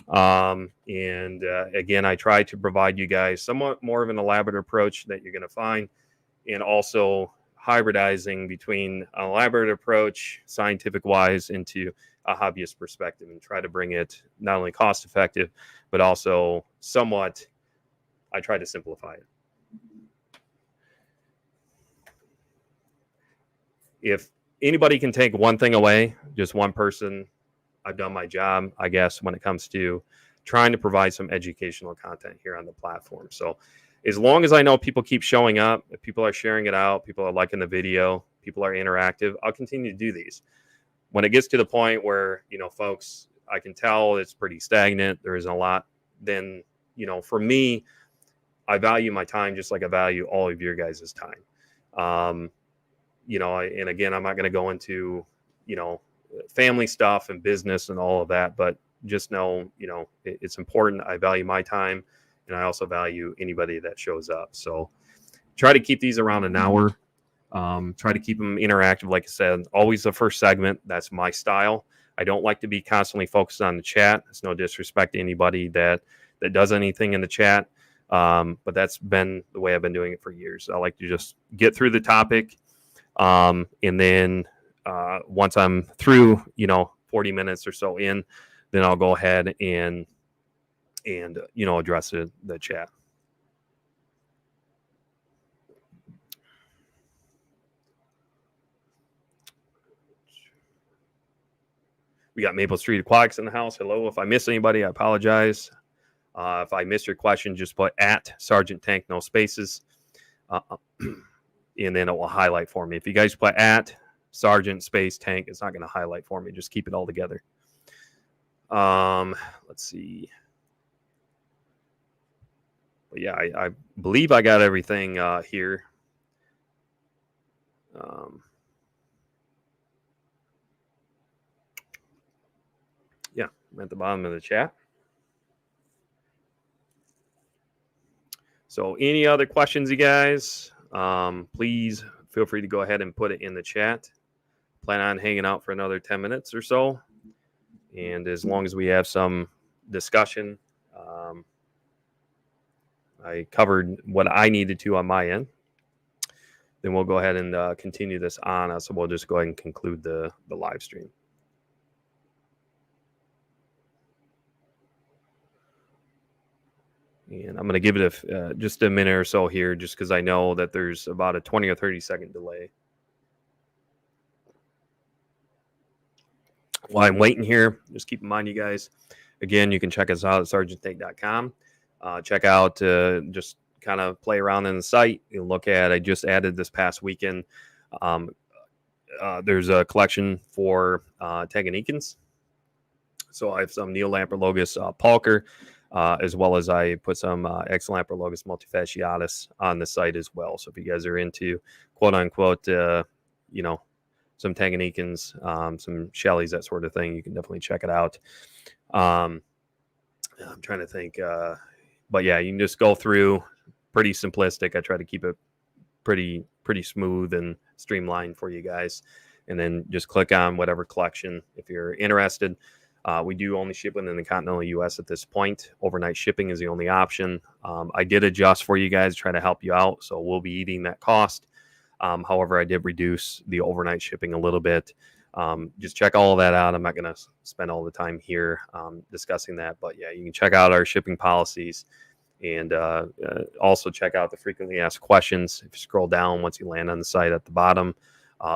Again, I try to provide you guys somewhat more of an elaborate approach that you're going to find, and also hybridizing between an elaborate approach, scientific wise, into a hobbyist perspective, and try to bring it not only cost effective, but also somewhat, I try to simplify it. If anybody can take one thing away, just one person, I've done my job, I guess, when it comes to trying to provide some educational content here on the platform. So as long as I know people keep showing up, if people are sharing it out, people are liking the video, people are interactive, I'll continue to do these. When it gets to the point where, folks, I can tell it's pretty stagnant, there isn't a lot, then, for me, I value my time just like I value all of your guys' time. And again, I'm not going to go into, family stuff and business and all of that, but just know, it's important. I value my time, and I also value anybody that shows up. So try to keep these around an hour. Try to keep them interactive. Like I said, always the first segment. That's my style. I don't like to be constantly focused on the chat. It's no disrespect to anybody that does anything in the chat. But that's been the way I've been doing it for years. I like to just get through the topic. And then once I'm through, 40 minutes or so in, then I'll go ahead and address the chat. We got Maple Street Aquatics in the house. Hello. If I miss anybody, I apologize. If I missed your question, just put at Sergeant Tank, no spaces, and then it will highlight for me. If you guys put at Sergeant space Tank, it's not going to highlight for me. Just keep it all together. Let's see. But yeah, I believe I got everything here. Yeah, I'm at the bottom of the chat. So any other questions, you guys, please feel free to go ahead and put it in the chat. Plan on hanging out for another 10 minutes or so. And as long as we have some discussion, I covered what I needed to on my end. Then we'll go ahead and continue this on. So we'll just go ahead and conclude the live stream. And I'm going to give it just a minute or so here, just because I know that there's about a 20 or 30 second delay. While I'm waiting here, just keep in mind, you guys, again, you can check us out at sergeanttank.com. Check out, just kind of play around in the site. You look at, I just added this past weekend. There's a collection for Tanganyikans. So I have some Neolamprologus Palker, as well as I put some Exolamprologus multifasciatus on the site as well. So if you guys are into quote unquote, some Tanganyikans, some Shelleys, that sort of thing, you can definitely check it out. I'm trying to think, but yeah, you can just go through, pretty simplistic. I try to keep it pretty smooth and streamlined for you guys, and then just click on whatever collection if you're interested. We do only ship within the continental U.S. at this point. Overnight shipping is the only option. I did adjust for you guys, try to help you out, so we'll be eating that cost. However, I did reduce the overnight shipping a little bit. Just check all of that out. I'm not going to spend all the time here discussing that, but yeah, you can check out our shipping policies, and also check out the frequently asked questions. If you scroll down, once you land on the site at the bottom,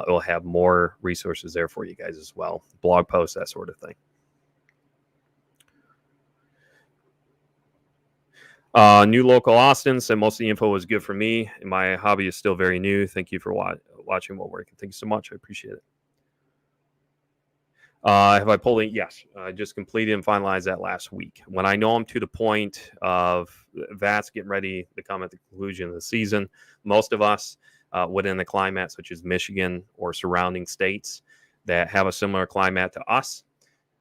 it'll have more resources there for you guys as well. Blog posts, that sort of thing. New local Austin said most of the info was good for me, and my hobby is still very new. Thank you for watching while working. Thank you so much. I appreciate it. Have I pulled it? Yes. I just completed and finalized that last week. When I know I'm to the point of vats getting ready to come at the conclusion of the season, most of us within the climate, such as Michigan or surrounding states that have a similar climate to us,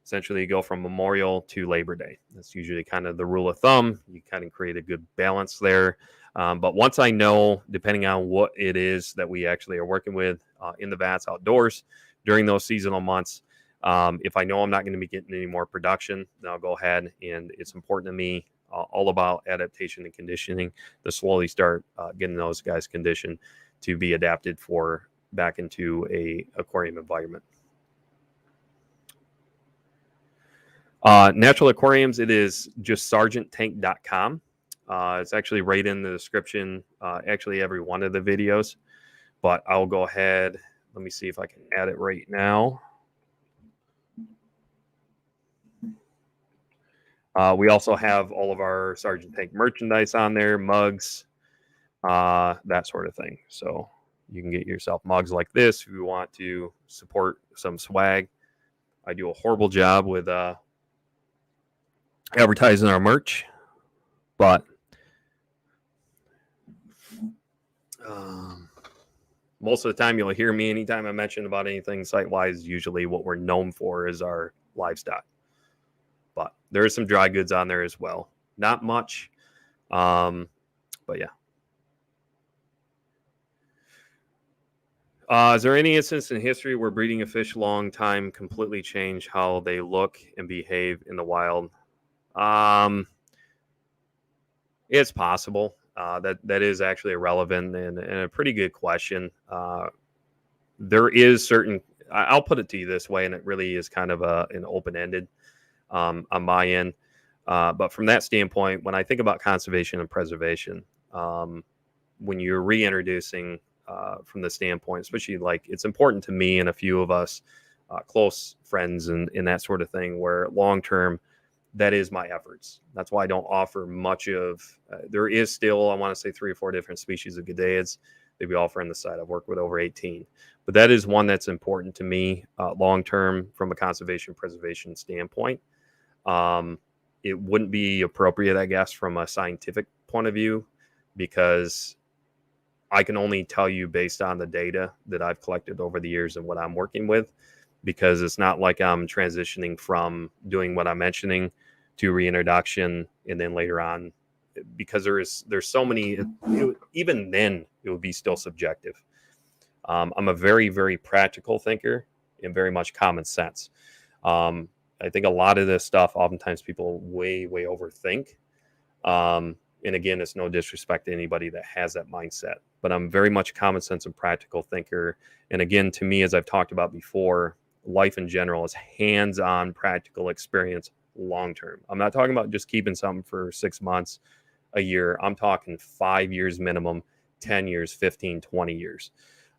essentially you go from Memorial to Labor Day. That's usually kind of the rule of thumb. You kind of create a good balance there. But once I know, depending on what it is that we actually are working with in the vats outdoors during those seasonal months, if I know I'm not going to be getting any more production, then I'll go ahead, and it's important to me, all about adaptation and conditioning, to slowly start getting those guys conditioned to be adapted for back into a aquarium environment. Natural aquariums, it is just sergeanttank.com. It's actually right in the description, actually every one of the videos, but I'll go ahead. Let me see if I can add it right now. We also have all of our Sergeant Tank merchandise on there, mugs, that sort of thing. So you can get yourself mugs like this if you want to support some swag. I do a horrible job with advertising our merch, but most of the time you'll hear me anytime I mention about anything site-wise. Usually what we're known for is our livestock, but there is some dry goods on there as well. Not much, but yeah. Is there any instance in history where breeding a fish a long time completely changed how they look and behave in the wild? It's possible. That is actually a relevant and a pretty good question. There is certain, I'll put it to you this way, and it really is kind of an open-ended on my end. But from that standpoint, when I think about conservation and preservation, when you're reintroducing from the standpoint, especially like it's important to me and a few of us close friends and that sort of thing, where long term, that is my efforts. That's why I don't offer much of, there is still, I want to say 3 or 4 different species of Gadeids that we offer on the site. I've worked with over 18, but that is one that's important to me long term from a conservation preservation standpoint. It wouldn't be appropriate, I guess, from a scientific point of view, because I can only tell you based on the data that I've collected over the years and what I'm working with, because it's not like I'm transitioning from doing what I'm mentioning to reintroduction and then later on, because there's so many, even then it would be still subjective. I'm a very, very practical thinker and very much common sense. I think a lot of this stuff, oftentimes people way overthink. And again, it's no disrespect to anybody that has that mindset, but I'm very much common sense and practical thinker. And again, to me, as I've talked about before, life in general is hands-on practical experience long-term. I'm not talking about just keeping something for 6 months, a year. I'm talking 5 years minimum, 10 years, 15, 20 years.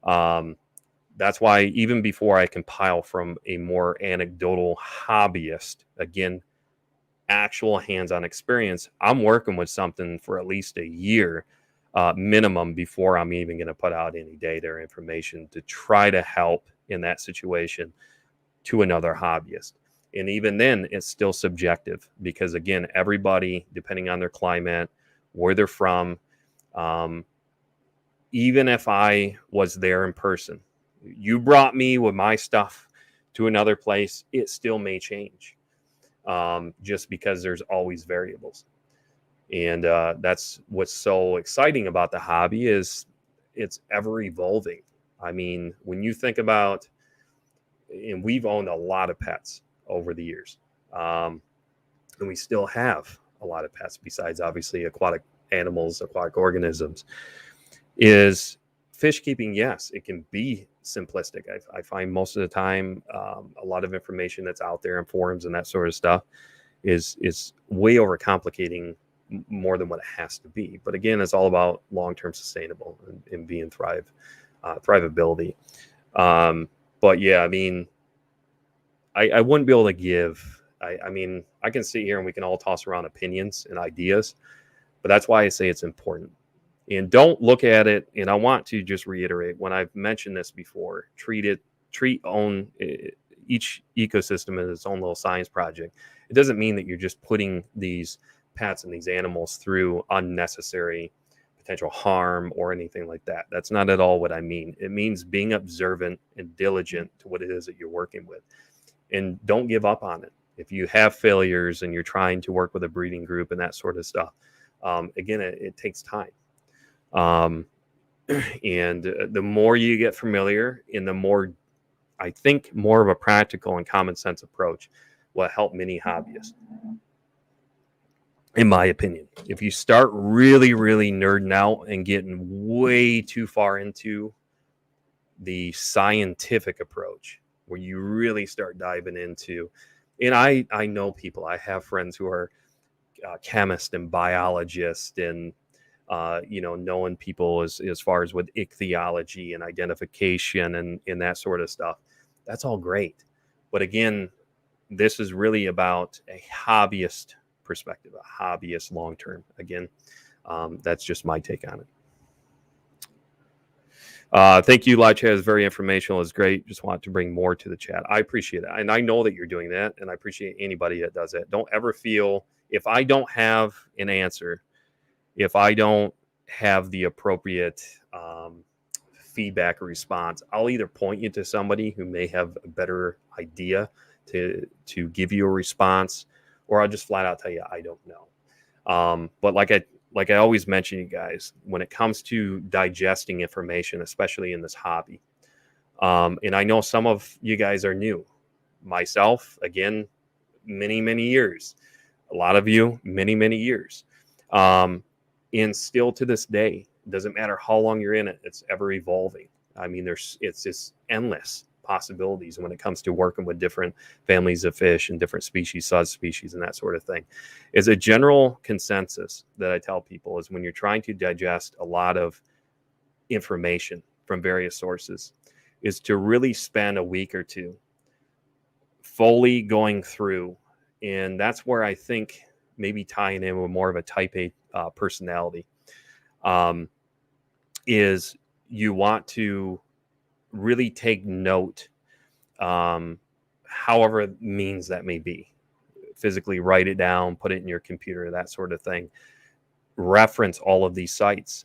That's why even before I compile from a more anecdotal hobbyist, again, actual hands-on experience, I'm working with something for at least a year minimum before I'm even going to put out any data or information to try to help in that situation to another hobbyist. And even then, it's still subjective, because again, everybody, depending on their climate, where they're from, even if I was there in person, you brought me with my stuff to another place, it still may change, just because there's always variables. And that's what's so exciting about the hobby, is it's ever evolving. I mean, when you think about, and we've owned a lot of pets over the years, and we still have a lot of pets besides obviously aquatic animals, aquatic organisms, is fish keeping. Yes, it can be simplistic. I find most of the time a lot of information that's out there in forums and that sort of stuff is way overcomplicating more than what it has to be. But again, it's all about long-term sustainable and being thrivability. But yeah, I mean, I wouldn't be able to give, I mean, I can sit here and we can all toss around opinions and ideas, but that's why I say it's important. And don't look at it, and I want to just reiterate, when I've mentioned this before, treat each ecosystem as its own little science project. It doesn't mean that you're just putting these pets and these animals through unnecessary potential harm or anything like that. That's not at all what I mean. It means being observant and diligent to what it is that you're working with. And don't give up on it. If you have failures and you're trying to work with a breeding group and that sort of stuff, again, it takes time. And the more you get familiar, and the more, I think, more of a practical and common sense approach will help many hobbyists, in my opinion. If you start really nerding out and getting way too far into the scientific approach, where you really start diving into, and I know people, I have friends who are chemists and biologists, and knowing people as far as with ichthyology and identification and that sort of stuff. That's all great. But again, this is really about a hobbyist perspective, a hobbyist long-term. Again, that's just my take on it. Thank you, live chat is very informational. It's great. Just want to bring more to the chat. I appreciate it. And I know that you're doing that, and I appreciate anybody that does it. Don't ever feel, if I don't have an answer, if I don't have the appropriate feedback or response, I'll either point you to somebody who may have a better idea to give you a response, or I'll just flat out tell you I don't know. But like I always mention, you guys, when it comes to digesting information, especially in this hobby, and I know some of you guys are new. Myself, again, many years. A lot of you, many years. And still to this day, it doesn't matter how long you're in it, it's ever evolving. I mean, it's just endless possibilities when it comes to working with different families of fish and different species, subspecies, and that sort of thing. Is a general consensus that I tell people is when you're trying to digest a lot of information from various sources, is to really spend a week or two fully going through. And that's where I think maybe tying in with more of a type A personality is you want to really take note, however means that may be. Physically write it down, put it in your computer, that sort of thing. Reference all of these sites.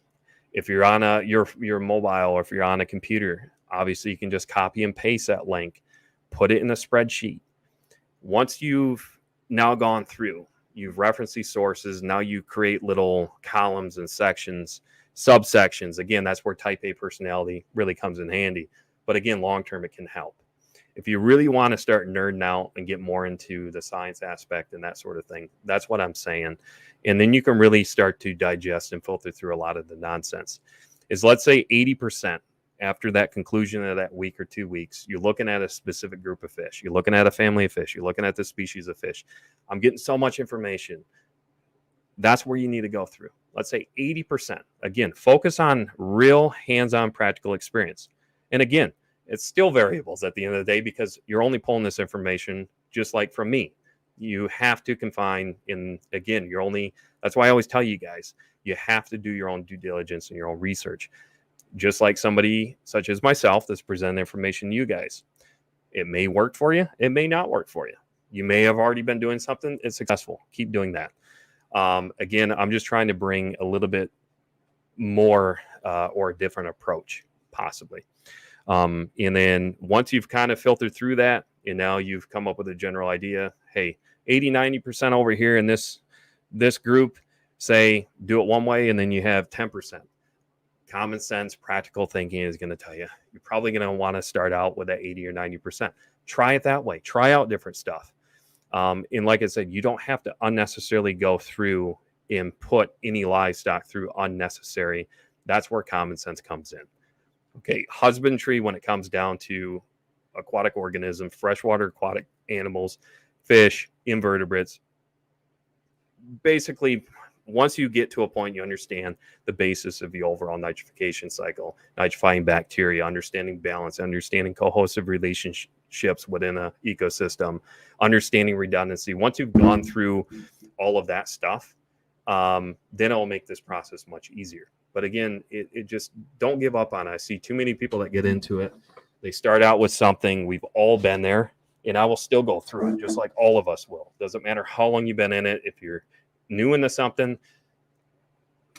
If you're on your mobile, or if you're on a computer, obviously you can just copy and paste that link, put it in a spreadsheet. Once you've now gone through, you've referenced these sources, now you create little columns and sections, subsections. Again, that's where type A personality really comes in handy. But again, long term, it can help. If you really want to start nerding out and get more into the science aspect and that sort of thing, that's what I'm saying. And then you can really start to digest and filter through a lot of the nonsense. Is, let's say 80% after that conclusion of that week or 2 weeks, you're looking at a specific group of fish. You're looking at a family of fish. You're looking at the species of fish. I'm getting so much information. That's where you need to go through. Let's say 80%. Again, focus on real hands-on practical experience. And again, it's still variables at the end of the day, because you're only pulling this information just like from me. You have to confine in, again, that's why I always tell you guys, you have to do your own due diligence and your own research. Just like somebody such as myself that's presenting information to you guys. It may work for you. It may not work for you. You may have already been doing something. It's successful. Keep doing that. Again, I'm just trying to bring a little bit more or a different approach, possibly. And then once you've kind of filtered through that, and now you've come up with a general idea, hey, 80-90% over here in this group say do it one way, and then you have 10%. Common sense, practical thinking is going to tell you you're probably going to want to start out with that 80 or 90%. Try it that way. Try out different stuff. And like I said, you don't have to unnecessarily go through and put any livestock through unnecessary. That's where common sense comes in. Okay, husbandry, when it comes down to aquatic organisms, freshwater aquatic animals, fish, invertebrates, basically, once you get to a point you understand the basis of the overall nitrification cycle, nitrifying bacteria, understanding balance, understanding cohesive relationships within an ecosystem, understanding redundancy. Once you've gone through all of that stuff, then it'll make this process much easier. But again, it just, don't give up on it. I see too many people that get into it. They start out with something. We've all been there, and I will still go through it just like all of us will. Doesn't matter how long you've been in it. If you're new into something,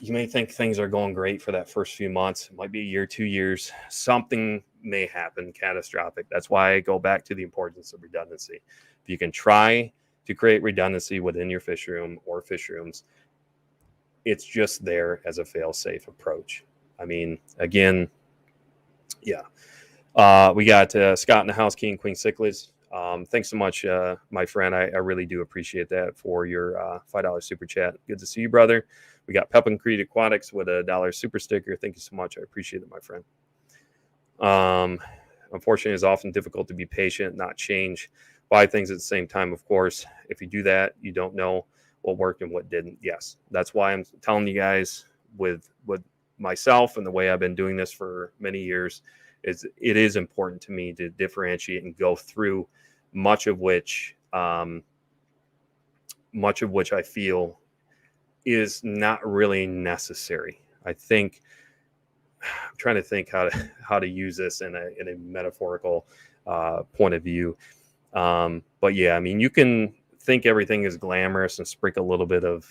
you may think things are going great for that first few months. It might be a year, 2 years. Something may happen catastrophic. That's why I go back to the importance of redundancy. If you can try to create redundancy within your fish room or fish rooms, it's just there as a fail-safe approach. I mean, again, yeah. We got Scott in the house, King Queen Cichlids. Thanks so much, my friend. I really do appreciate that for your $5 super chat. Good to see you, brother. We got Pep and Creed Aquatics with $1 super sticker. Thank you so much. I appreciate it, my friend. Unfortunately, it's often difficult to be patient, not change, buy things at the same time. Of course, if you do that, you don't know what worked and what didn't. Yes, that's why I'm telling you guys with myself and the way I've been doing this for many years, is it is important to me to differentiate and go through much of which I feel is not really necessary. I'm trying to think how to use this in a metaphorical point of view. But yeah, I mean, you can think everything is glamorous and sprinkle a little bit of,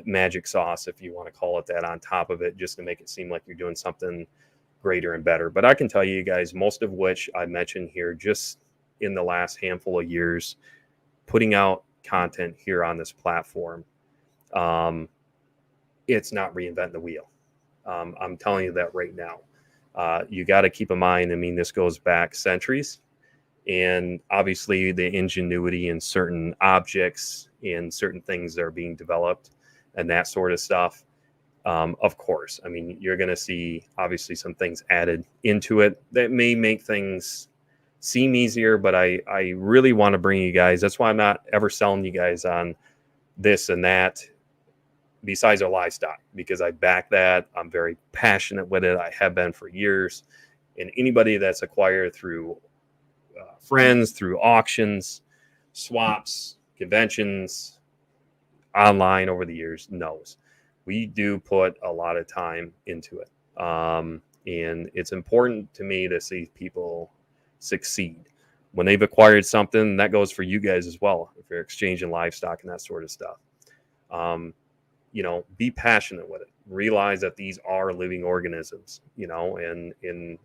magic sauce, if you want to call it that, on top of it, just to make it seem like you're doing something greater and better. But I can tell you guys, most of which I mentioned here, just in the last handful of years, putting out content here on this platform, it's not reinventing the wheel. I'm telling you that right now. You got to keep in mind, I mean, this goes back centuries, and obviously the ingenuity in certain objects and certain things that are being developed and that sort of stuff. Of course, I mean, you're going to see obviously some things added into it that may make things seem easier, but I really want to bring you guys. That's why I'm not ever selling you guys on this and that besides our livestock, because I back that. I'm very passionate with it. I have been for years. And anybody that's acquired through friends, through auctions, swaps, conventions, online over the years, knows we do put a lot of time into it. And it's important to me to see people succeed when they've acquired something. That goes for you guys as well, if you're exchanging livestock and that sort of stuff. Be passionate with it. Realize that these are living organisms, and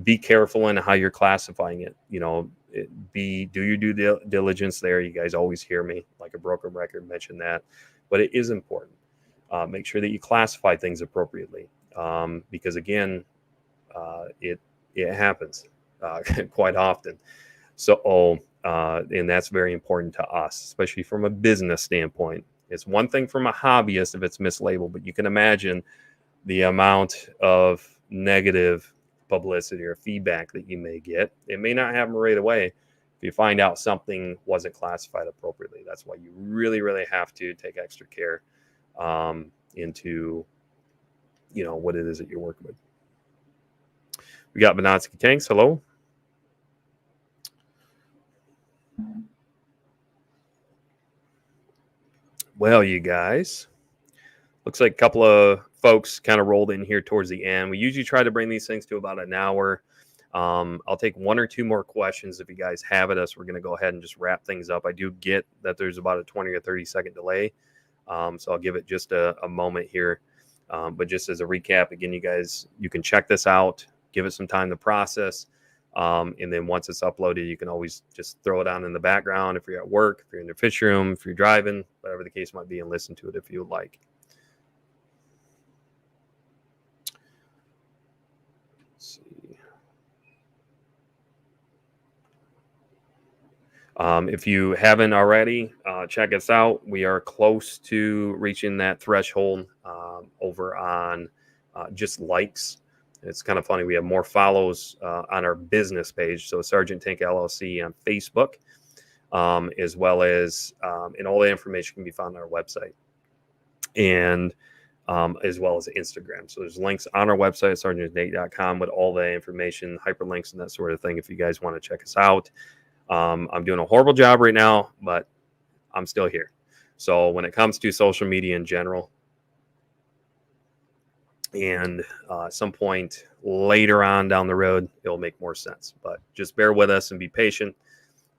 be careful in how you're classifying it. Do your due diligence there. You guys always hear me, like a broken record, mention that, but it is important. Make sure that you classify things appropriately, because again, it happens quite often. So, and that's very important to us, especially from a business standpoint. It's one thing from a hobbyist if it's mislabeled, but you can imagine the amount of negative publicity or feedback that you may get. It may not happen right away if you find out something wasn't classified appropriately. That's why you really, really have to take extra care into what it is that you're working with. We got Banatsky Tanks. Hello. Well, you guys, looks like a couple of folks kind of rolled in here towards the end. We usually try to bring these things to about an hour. I'll take one or two more questions if you guys have it. We're going to go ahead and just wrap things up. I do get that there's about a 20 or 30 second delay. So I'll give it just a moment here. But just as a recap, again, you can check this out, give it some time to process. And then once it's uploaded, you can always just throw it on in the background if you're at work, if you're in the fish room, if you're driving, whatever the case might be, and listen to it if you would like. Let's see. If you haven't already, check us out. We are close to reaching that threshold over on just likes. It's kind of funny. We have more follows on our business page. So Sergeant Tank LLC on Facebook, as well as, and all the information can be found on our website, and as well as Instagram. So there's links on our website, sergeantnate.com, with all the information, hyperlinks, and that sort of thing if you guys want to check us out. I'm doing a horrible job right now, but I'm still here. So when it comes to social media in general, and at some point later on down the road, it'll make more sense. But just bear with us and be patient.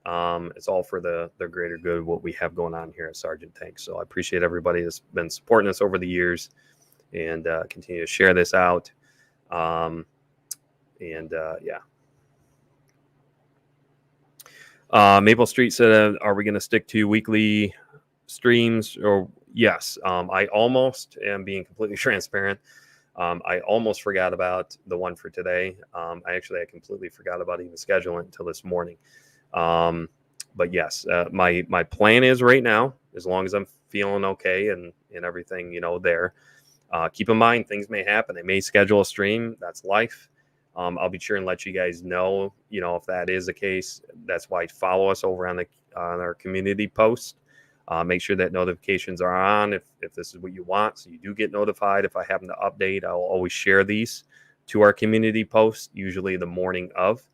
It's all for the greater good of what we have going on here at Sergeant Tank. So I appreciate everybody that's been supporting us over the years, and continue to share this out. Yeah. Maple Street said, are we going to stick to weekly streams? Or yes, I almost am being completely transparent. I almost forgot about the one for today. I completely forgot about even scheduling it until this morning. But yes, my plan is right now, as long as I'm feeling okay and everything, there. Keep in mind, things may happen. They may schedule a stream. That's life. I'll be sure and let you guys know, if that is the case. That's why follow us over on our community post. Make sure that notifications are on if this is what you want, so you do get notified. If I happen to update, I'll always share these to our community post, usually the morning of,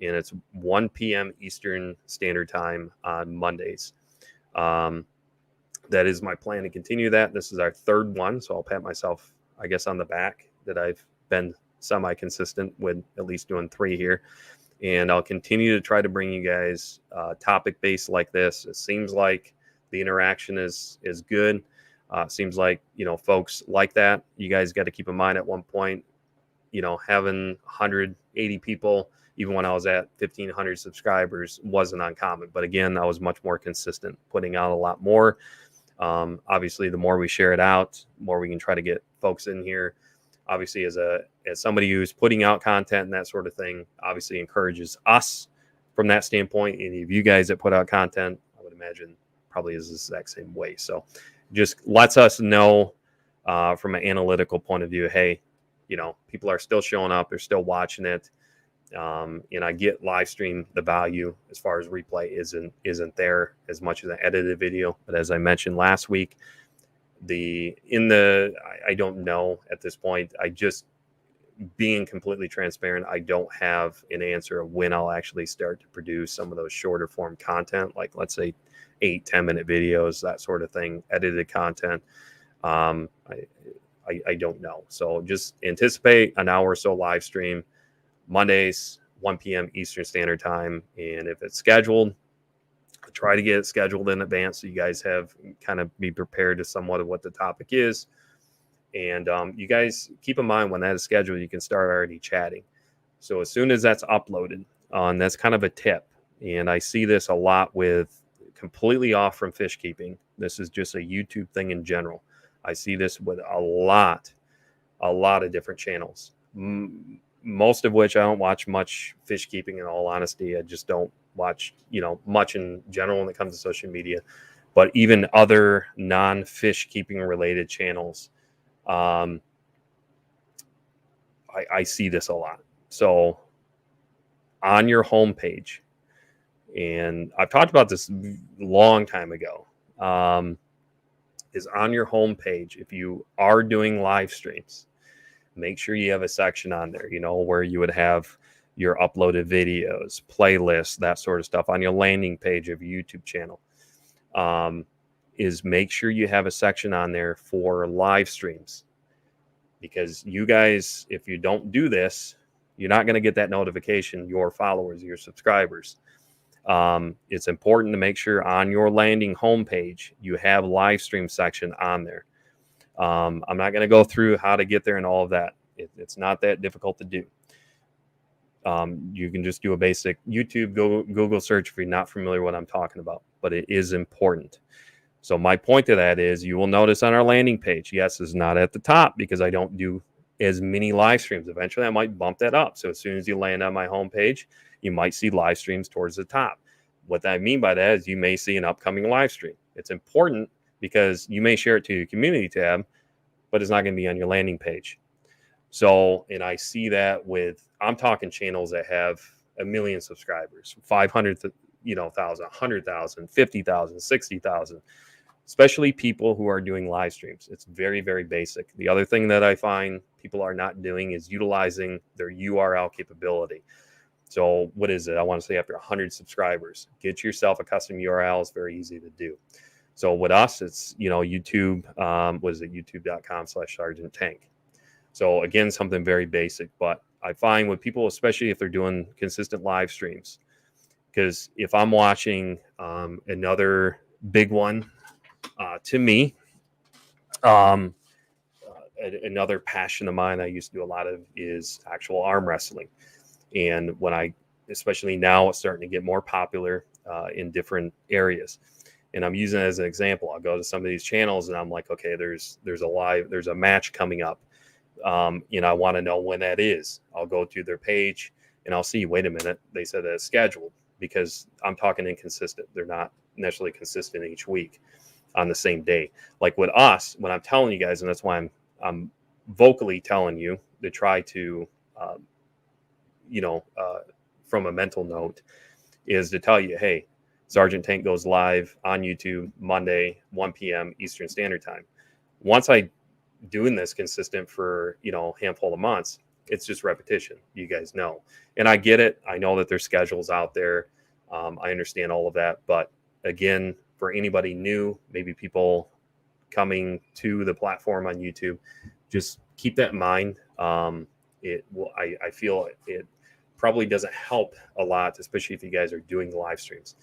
and it's 1 p.m. Eastern Standard Time on Mondays. That is my plan to continue that. This is our third one, so I'll pat myself, I guess, on the back that I've been semi-consistent with at least doing 3 here. And I'll continue to try to bring you guys topic-based like this. It seems like the interaction is good. Seems like, folks like that. You guys got to keep in mind, at one point, having 180 people, even when I was at 1,500 subscribers, wasn't uncommon. But again, I was much more consistent, putting out a lot more. Obviously, the more we share it out, the more we can try to get folks in here. Obviously, as somebody who's putting out content and that sort of thing, obviously encourages us from that standpoint. Any of you guys that put out content, I would imagine, probably is the exact same way. So just lets us know from an analytical point of view, hey, people are still showing up, they're still watching it. And I get live stream, the value as far as replay isn't there as much as an edited video. But as I mentioned last week, I don't know at this point. I just being completely transparent, I don't have an answer of when I'll actually start to produce some of those shorter form content, like let's say 8-10 minute videos, that sort of thing, edited content. I don't know. So just anticipate an hour or so live stream Mondays, 1 p.m. Eastern Standard Time. And if it's scheduled, try to get it scheduled in advance so you guys have kind of be prepared to somewhat of what the topic is. And you guys keep in mind when that is scheduled, you can start already chatting. So as soon as that's uploaded, and that's kind of a tip. And I see this a lot with completely off from fish keeping. This is just a YouTube thing in general. I see this with a lot of different channels. Most of which I don't watch much fish keeping, in all honesty. I just don't watch, much in general when it comes to social media. But even other non-fish keeping related channels, I see this a lot. So on your homepage, and I've talked about this a long time ago, is on your homepage, if you are doing live streams, make sure you have a section on there, where you would have your uploaded videos, playlists, that sort of stuff on your landing page of your YouTube channel. Is make sure you have a section on there for live streams. Because you guys, if you don't do this, you're not going to get that notification, your followers, your subscribers. It's important to make sure on your landing homepage, you have live stream section on there. I'm not going to go through how to get there and all of that. It's not that difficult to do. You can just do a basic YouTube, Google search if you're not familiar with what I'm talking about, but it is important. So my point to that is you will notice on our landing page, yes, it's not at the top because I don't do as many live streams. Eventually I might bump that up. So as soon as you land on my homepage, you might see live streams towards the top. What I mean by that is you may see an upcoming live stream. It's important because you may share it to your community tab, but it's not going to be on your landing page. So, and I see that I'm talking channels that have 1 million subscribers, 500,000, 100,000, 50,000, 60,000, especially people who are doing live streams. It's very, very basic. The other thing that I find people are not doing is utilizing their URL capability. So what is it? I want to say after 100 subscribers, get yourself a custom URL. It's very easy to do. So with us, it's, YouTube, youtube.com/Sergeant Tank. So again, something very basic, but I find with people, especially if they're doing consistent live streams, because if I'm watching another big one, to me, another passion of mine I used to do a lot of is actual arm wrestling. And especially now, it's starting to get more popular in different areas. And I'm using it as an example. I'll go to some of these channels and I'm like, okay, there's a match coming up. I want to know when that is. I'll go to their page and I'll see, wait a minute, they said that it's scheduled, because I'm talking inconsistent. They're not necessarily consistent each week on the same day. Like with us, when I'm telling you guys, and that's why I'm vocally telling you to try to, from a mental note, is to tell you, hey, Sergeant Tank goes live on YouTube Monday, 1 p.m. Eastern Standard Time. Once I doing this consistent for, a handful of months, it's just repetition. You guys know. And I get it. I know that there's schedules out there. I understand all of that. But again, for anybody new, maybe people coming to the platform on YouTube, just keep that in mind. I feel it probably doesn't help a lot, especially if you guys are doing live streams.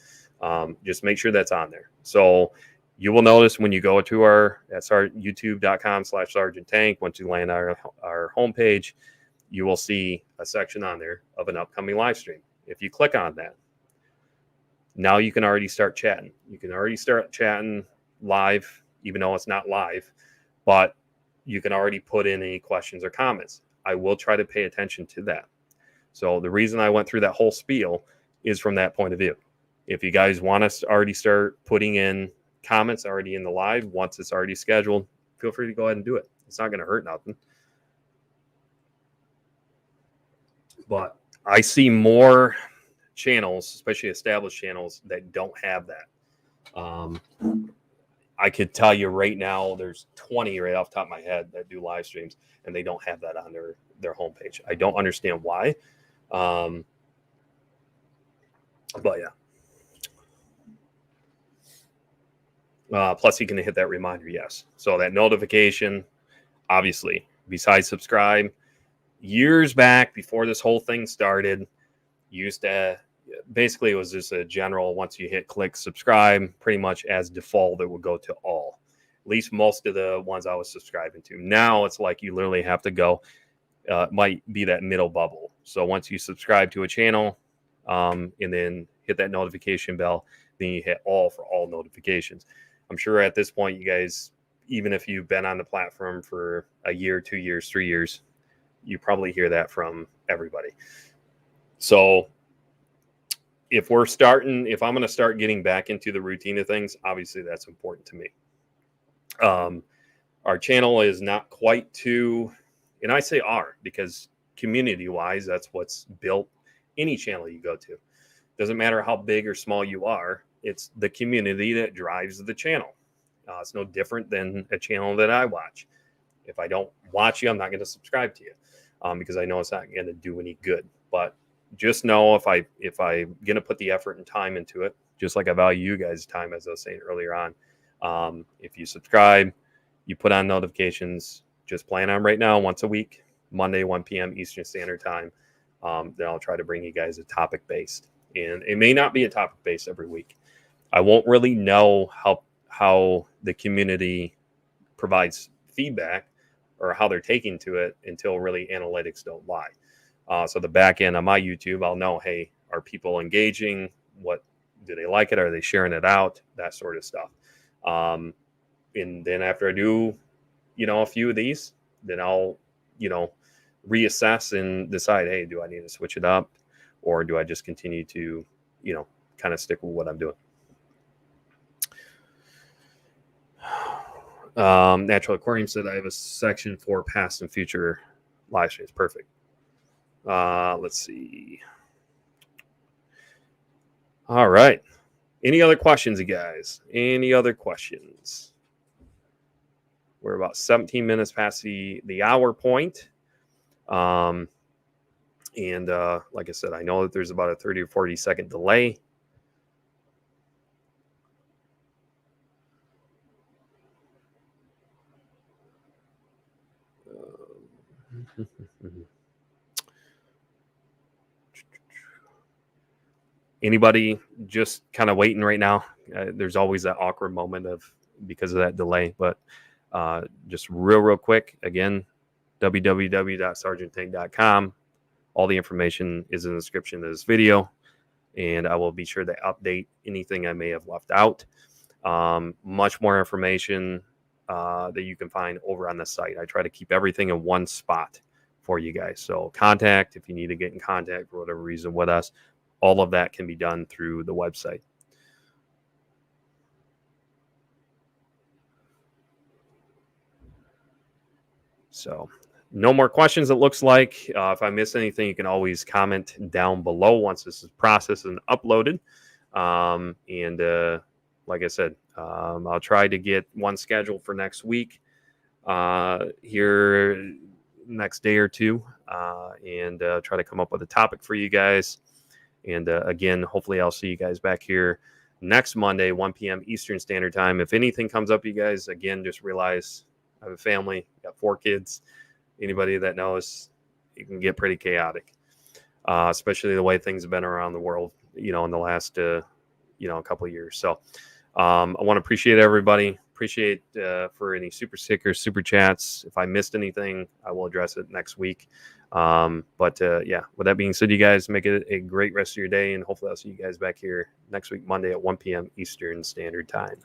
Just make sure that's on there. So you will notice when you go to youtube.com/Sergeant Tank, once you land our homepage, you will see a section on there of an upcoming live stream. If you click on that, now you can already start chatting. You can already start chatting live, even though it's not live, but you can already put in any questions or comments. I will try to pay attention to that. So the reason I went through that whole spiel is from that point of view. If you guys want us to already start putting in comments already in the live, once it's already scheduled, feel free to go ahead and do it. It's not going to hurt nothing. But I see more channels, especially established channels, that don't have that. I could tell you right now, there's 20 right off the top of my head that do live streams, and they don't have that on their homepage. I don't understand why. But yeah. Plus, you can hit that reminder, yes. So that notification, obviously, besides subscribe, years back before this whole thing started, used to basically it was just a general, once you hit click subscribe, pretty much as default, it would go to all. At least most of the ones I was subscribing to. Now it's like you literally have to go, might be that middle bubble. So once you subscribe to a channel and then hit that notification bell, then you hit all for all notifications. I'm sure at this point, you guys, even if you've been on the platform for a year, 2 years, 3 years, you probably hear that from everybody. So if I'm going to start getting back into the routine of things, obviously that's important to me. Our channel is not quite too, and I say our because community wise, that's what's built any channel you go to. Doesn't matter how big or small you are. It's the community that drives the channel. It's no different than a channel that I watch. If I don't watch you, I'm not going to subscribe to you because I know it's not going to do any good. But just know if I'm going to put the effort and time into it, just like I value you guys' time, as I was saying earlier on. If you subscribe, you put on notifications, just plan on right now once a week, Monday, 1 p.m. Eastern Standard Time. Then I'll try to bring you guys a topic based. And it may not be a topic based every week. I won't really know how the community provides feedback or how they're taking to it until really analytics don't lie. So the back end on my YouTube, I'll know, hey, are people engaging? What do they like it? Are they sharing it out? That sort of stuff. And then after I do, a few of these, then I'll, reassess and decide, hey, do I need to switch it up? Or do I just continue to, kind of stick with what I'm doing? Natural Aquarium said I have a section for past and future live streams. Perfect. Let's see. All right. Any other questions, you guys? Any other questions? We're about 17 minutes past the hour point. And like I said, I know that there's about a 30 or 40 second delay. Anybody just kind of waiting right now? There's always that awkward moment because of that delay, but just real quick, again, www.sergeanttank.com. All the information is in the description of this video, and I will be sure to update anything I may have left out. Much more information that you can find over on the site. I try to keep everything in one spot for you guys. So contact, if you need to get in contact for whatever reason with us, all of that can be done through the website. So no more questions, it looks like. If I miss anything, you can always comment down below once this is processed and uploaded. Like I said, I'll try to get one scheduled for next week here next day or two and try to come up with a topic for you guys. And again, hopefully I'll see you guys back here next Monday, 1 p.m. Eastern Standard Time. If anything comes up, you guys, again, just realize I have a family, got 4 kids. Anybody that knows, it can get pretty chaotic, especially the way things have been around the world, in the last, a couple of years. So I want to appreciate everybody. Appreciate for any super stickers, super chats. If I missed anything, I will address it next week. With that being said, you guys make it a great rest of your day, and hopefully I'll see you guys back here next week, Monday at 1 p.m. Eastern Standard Time.